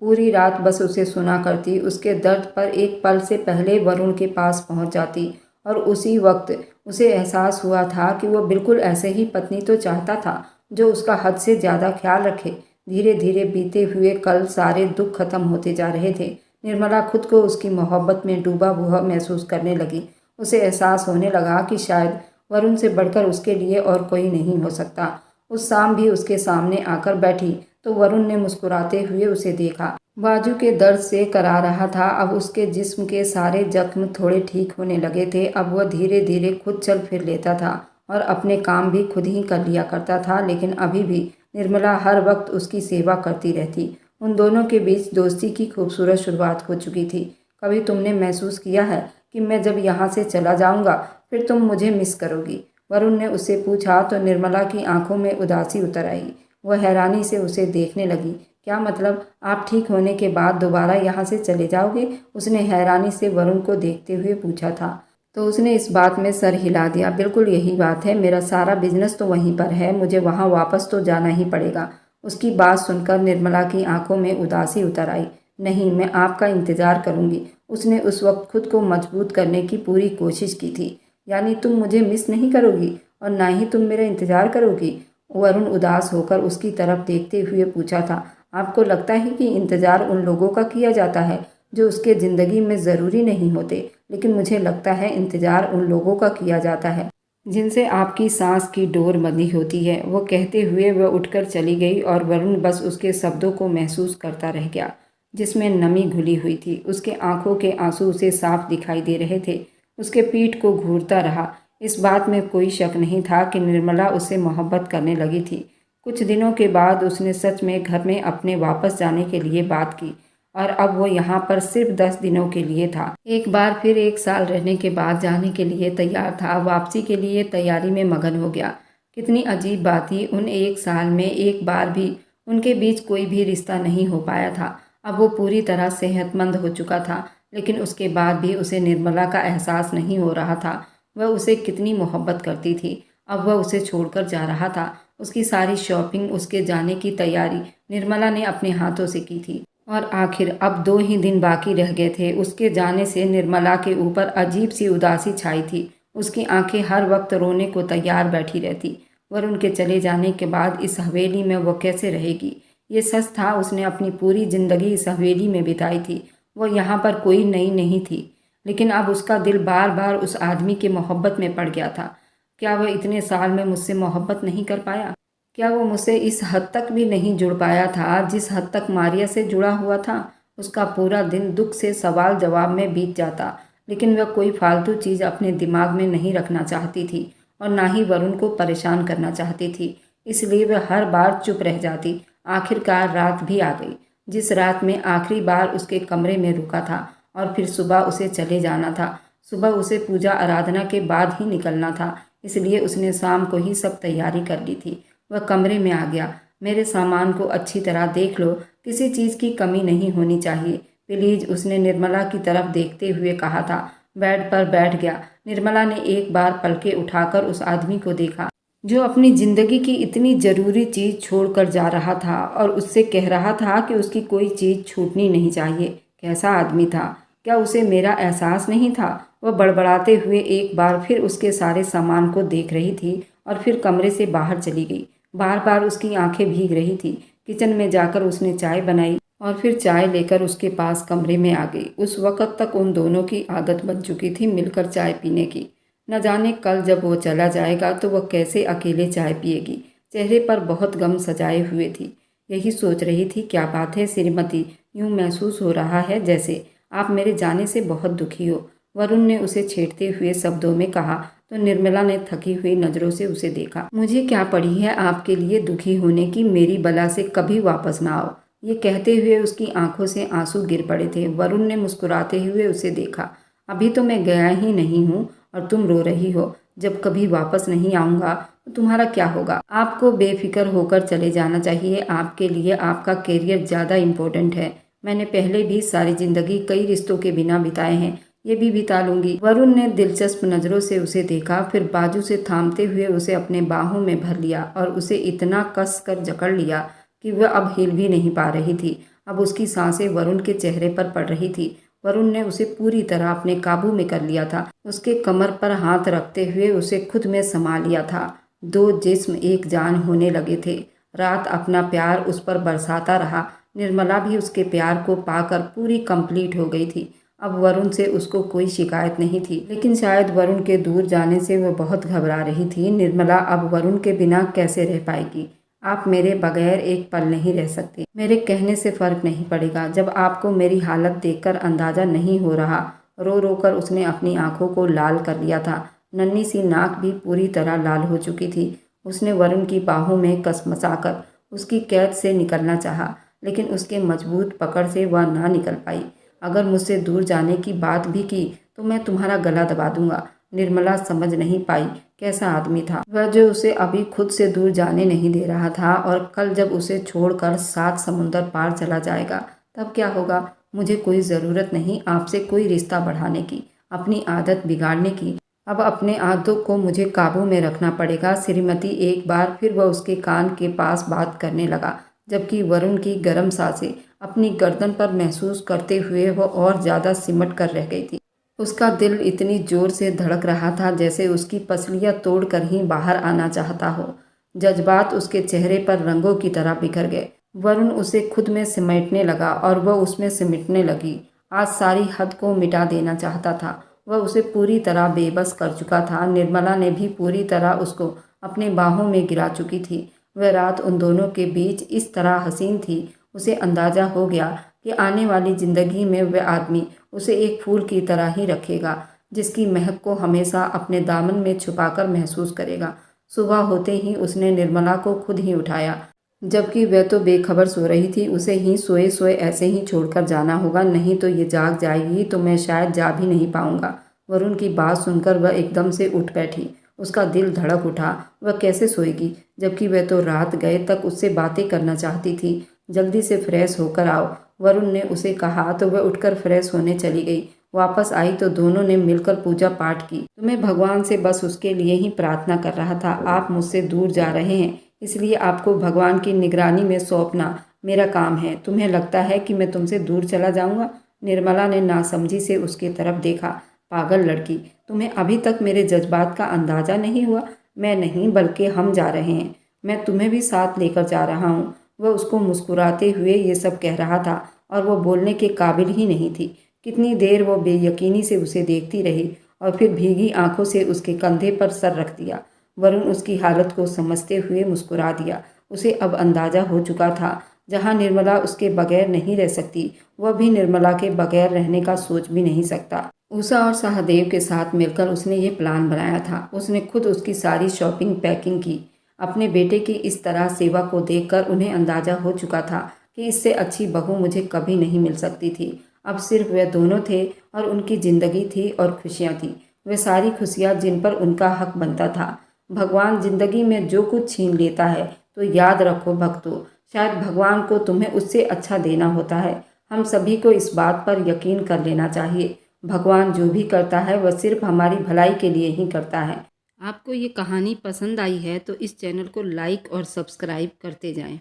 पूरी रात बस उसे सुना करती। उसके दर्द पर एक पल से पहले वरुण के पास पहुंच जाती और उसी वक्त उसे एहसास हुआ था कि वह बिल्कुल ऐसे ही पत्नी तो चाहता था जो उसका हद से ज़्यादा ख्याल रखे। धीरे धीरे बीते हुए कल सारे दुख खत्म होते जा रहे थे। निर्मला खुद को उसकी मोहब्बत में डूबा हुआ महसूस करने लगी। उसे एहसास होने लगा कि शायद वरुण से बढ़कर उसके लिए और कोई नहीं हो सकता। उस शाम भी उसके सामने आकर बैठी तो वरुण ने मुस्कुराते हुए उसे देखा। बाजू के दर्द से करा रहा था। अब उसके जिस्म के सारे जख्म थोड़े ठीक होने लगे थे। अब वह धीरे धीरे खुद चल फिर लेता था और अपने काम भी खुद ही कर लिया करता था, लेकिन अभी भी निर्मला हर वक्त उसकी सेवा करती रहती। उन दोनों के बीच दोस्ती की खूबसूरत शुरुआत हो चुकी थी। कभी तुमने महसूस किया है कि मैं जब यहाँ से चला जाऊँगा फिर तुम मुझे मिस करोगी? वरुण ने उससे पूछा तो निर्मला की आंखों में उदासी उतर आई। वह हैरानी से उसे देखने लगी। क्या मतलब, आप ठीक होने के बाद दोबारा यहाँ से चले जाओगे? उसने हैरानी से वरुण को देखते हुए पूछा था। तो उसने इस बात में सर हिला दिया। बिल्कुल यही बात है, मेरा सारा बिजनेस तो वहीं पर है, मुझे वहाँ वापस तो जाना ही पड़ेगा। उसकी बात सुनकर निर्मला की आंखों में उदासी उतर आई। नहीं, मैं आपका इंतज़ार करूँगी। उसने उस वक्त खुद को मजबूत करने की पूरी कोशिश की थी। यानी तुम मुझे मिस नहीं करोगी और ना ही तुम मेरा इंतज़ार करोगी? वरुण उदास होकर उसकी तरफ देखते हुए पूछा था। आपको लगता है कि इंतज़ार उन लोगों का किया जाता है जो उसके ज़िंदगी में ज़रूरी नहीं होते, लेकिन मुझे लगता है इंतज़ार उन लोगों का किया जाता है जिनसे आपकी सांस की डोर बंधी होती है। वो कहते हुए वह उठकर चली गई और वरुण बस उसके शब्दों को महसूस करता रह गया, जिसमें नमी घुली हुई थी। उसके आंखों के आंसू उसे साफ दिखाई दे रहे थे। उसके पीठ को घूरता रहा। इस बात में कोई शक नहीं था कि निर्मला उससे मोहब्बत करने लगी थी। कुछ दिनों के बाद उसने सच में घर में अपने वापस जाने के लिए बात की और अब वो यहाँ पर सिर्फ 10 दिनों के लिए था। एक बार फिर 1 साल रहने के बाद जाने के लिए तैयार था। वापसी के लिए तैयारी में मगन हो गया। कितनी अजीब बात थी, उन 1 साल में एक बार भी उनके बीच कोई भी रिश्ता नहीं हो पाया था। अब वो पूरी तरह सेहतमंद हो चुका था, लेकिन उसके बाद भी उसे निर्मला का एहसास नहीं हो रहा था। वह उसे कितनी मोहब्बत करती थी। अब वह उसे छोड़कर जा रहा था। उसकी सारी शॉपिंग, उसके जाने की तैयारी निर्मला ने अपने हाथों से की थी। और आखिर अब 2 ही दिन बाकी रह गए थे। उसके जाने से निर्मला के ऊपर अजीब सी उदासी छाई थी। उसकी आंखें हर वक्त रोने को तैयार बैठी रहती। वरुण के चले जाने के बाद इस हवेली में वो कैसे रहेगी? ये सच था, उसने अपनी पूरी जिंदगी इस हवेली में बिताई थी। वो यहाँ पर कोई नई नहीं थी, लेकिन अब उसका दिल बार बार उस आदमी की मोहब्बत में पड़ गया था। क्या वह इतने साल में मुझसे मोहब्बत नहीं कर पाया? क्या वो मुझसे इस हद तक भी नहीं जुड़ पाया था जिस हद तक मारिया से जुड़ा हुआ था? उसका पूरा दिन दुख से सवाल जवाब में बीत जाता, लेकिन वह कोई फालतू चीज़ अपने दिमाग में नहीं रखना चाहती थी और ना ही वरुण को परेशान करना चाहती थी। इसलिए वह हर बार चुप रह जाती। आखिरकार रात भी आ गई, जिस रात में आखिरी बार उसके कमरे में रुका था, और फिर सुबह उसे चले जाना था। सुबह उसे पूजा आराधना के बाद ही निकलना था, इसलिए उसने शाम को ही सब तैयारी कर ली थी। वह कमरे में आ गया। मेरे सामान को अच्छी तरह देख लो, किसी चीज़ की कमी नहीं होनी चाहिए प्लीज, उसने निर्मला की तरफ देखते हुए कहा था। बेड पर बैठ गया। निर्मला ने एक बार पलकें उठाकर उस आदमी को देखा जो अपनी जिंदगी की इतनी जरूरी चीज छोड़कर जा रहा था और उससे कह रहा था कि उसकी कोई चीज छूटनी नहीं चाहिए। कैसा आदमी था? क्या उसे मेरा एहसास नहीं था? वह बड़बड़ाते हुए एक बार फिर उसके सारे सामान को देख रही थी और फिर कमरे से बाहर चली गई। बार बार उसकी आंखें भीग रही थी। किचन में जाकर उसने चाय बनाई और फिर चाय लेकर उसके पास कमरे में आ गई। उस वक़्त तक उन दोनों की आदत बन चुकी थी मिलकर चाय पीने की। न जाने कल जब वो चला जाएगा तो वह कैसे अकेले चाय पिएगी। चेहरे पर बहुत गम सजाए हुए थी। यही सोच रही थी, क्या बात है श्रीमती, यूँ महसूस हो रहा है जैसे आप मेरे जाने से बहुत दुखी हो। वरुण ने उसे छेड़ते हुए शब्दों में कहा तो निर्मला ने थकी हुई नज़रों से उसे देखा। मुझे क्या पड़ी है आपके लिए दुखी होने की, मेरी बला से कभी वापस ना आओ। ये कहते हुए उसकी आंखों से आंसू गिर पड़े थे। वरुण ने मुस्कुराते हुए उसे देखा। अभी तो मैं गया ही नहीं हूँ और तुम रो रही हो। जब कभी वापस नहीं आऊँगा तो तुम्हारा क्या होगा? आपको बेफिक्र होकर चले जाना चाहिए। आपके लिए आपका करियर ज़्यादा इम्पोर्टेंट है। मैंने पहले भी सारी ज़िंदगी कई रिश्तों के बिना बिताए हैं, ये भी बिता लूंगी। वरुण ने दिलचस्प नज़रों से उसे देखा, फिर बाजू से थामते हुए उसे अपने बाहों में भर लिया और उसे इतना कस कर जकड़ लिया कि वह अब हिल भी नहीं पा रही थी। अब उसकी सांसें वरुण के चेहरे पर पड़ रही थी। वरुण ने उसे पूरी तरह अपने काबू में कर लिया था। उसके कमर पर हाथ रखते हुए उसे खुद में समा लिया था। दो जिस्म एक जान होने लगे थे। रात अपना प्यार उस पर बरसाता रहा। निर्मला भी उसके प्यार को पाकर पूरी कंप्लीट हो गई थी। अब वरुण से उसको कोई शिकायत नहीं थी, लेकिन शायद वरुण के दूर जाने से वह बहुत घबरा रही थी। निर्मला अब वरुण के बिना कैसे रह पाएगी? आप मेरे बगैर एक पल नहीं रह सकती। मेरे कहने से फ़र्क नहीं पड़ेगा जब आपको मेरी हालत देखकर अंदाज़ा नहीं हो रहा। रो रो कर उसने अपनी आंखों को लाल कर लिया था। नन्ही सी नाक भी पूरी तरह लाल हो चुकी थी। उसने वरुण की बाहों में कसमसाकर उसकी कैद से निकलना चाहा, लेकिन उसके मजबूत पकड़ से वह ना निकल पाई। अगर मुझसे दूर जाने की बात भी की तो मैं तुम्हारा गला दबा दूंगा। निर्मला समझ नहीं पाई कैसा आदमी था वह जो उसे अभी खुद से दूर जाने नहीं दे रहा था, और कल जब उसे छोड़कर 7 समुंदर पार चला जाएगा तब क्या होगा। मुझे कोई ज़रूरत नहीं आपसे कोई रिश्ता बढ़ाने की, अपनी आदत बिगाड़ने की। अब अपने आदतों को मुझे काबू में रखना पड़ेगा श्रीमती। एक बार फिर वह उसके कान के पास बात करने लगा, जबकि वरुण की गर्म सांसें अपनी गर्दन पर महसूस करते हुए वह और ज़्यादा सिमट कर रह गई थी। उसका दिल इतनी जोर से धड़क रहा था जैसे उसकी पसलियाँ तोड़कर ही बाहर आना चाहता हो। जज्बात उसके चेहरे पर रंगों की तरह बिखर गए। वरुण उसे खुद में समेटने लगा और वह उसमें सिमटने लगी। आज सारी हद को मिटा देना चाहता था। वह उसे पूरी तरह बेबस कर चुका था। निर्मला ने भी पूरी तरह उसको अपने बाहों में गिरा चुकी थी। वह रात उन दोनों के बीच इस तरह हसीन थी, उसे अंदाज़ा हो गया कि आने वाली ज़िंदगी में वह आदमी उसे एक फूल की तरह ही रखेगा, जिसकी महक को हमेशा अपने दामन में छुपाकर महसूस करेगा। सुबह होते ही उसने निर्मला को खुद ही उठाया, जबकि वह तो बेखबर सो रही थी। उसे ही सोए सोए ऐसे ही छोड़कर जाना होगा, नहीं तो ये जाग जाएगी तो मैं शायद जा भी नहीं पाऊंगा। वरुण की बात सुनकर वह एकदम से उठ बैठी। उसका दिल धड़क उठा। वह कैसे सोएगी, जबकि वह तो रात गए तक उससे बातें करना चाहती थी। जल्दी से फ्रेश होकर आओ, वरुण ने उसे कहा तो वह उठकर फ्रेश होने चली गई। वापस आई तो दोनों ने मिलकर पूजा पाठ की। तुम्हें भगवान से बस उसके लिए ही प्रार्थना कर रहा था। आप मुझसे दूर जा रहे हैं, इसलिए आपको भगवान की निगरानी में सौंपना मेरा काम है। तुम्हें लगता है कि मैं तुमसे दूर चला जाऊंगा? निर्मला ने नासमझी से उसकी तरफ देखा। पागल लड़की, तुम्हें अभी तक मेरे जज्बात का अंदाज़ा नहीं हुआ? मैं नहीं बल्कि हम जा रहे हैं। मैं तुम्हें भी साथ लेकर जा रहा हूँ। वह उसको मुस्कुराते हुए ये सब कह रहा था और वह बोलने के काबिल ही नहीं थी। कितनी देर वो बेयकीनी से उसे देखती रही और फिर भीगी आंखों से उसके कंधे पर सर रख दिया। वरुण उसकी हालत को समझते हुए मुस्कुरा दिया। उसे अब अंदाज़ा हो चुका था, जहाँ निर्मला उसके बगैर नहीं रह सकती, वह भी निर्मला के बगैर रहने का सोच भी नहीं सकता। उषा और सहदेव के साथ मिलकर उसने ये प्लान बनाया था। उसने खुद उसकी सारी शॉपिंग पैकिंग की। अपने बेटे की इस तरह सेवा को देखकर उन्हें अंदाज़ा हो चुका था कि इससे अच्छी बहू मुझे कभी नहीं मिल सकती थी। अब सिर्फ वे दोनों थे और उनकी ज़िंदगी थी और खुशियाँ थीं, वे सारी खुशियाँ जिन पर उनका हक बनता था। भगवान जिंदगी में जो कुछ छीन लेता है तो याद रखो भक्तों, शायद भगवान को तुम्हें उससे अच्छा देना होता है। हम सभी को इस बात पर यकीन कर लेना चाहिए। भगवान जो भी करता है वह सिर्फ हमारी भलाई के लिए ही करता है। आपको ये कहानी पसंद आई है तो इस चैनल को लाइक और सब्सक्राइब करते जाएं।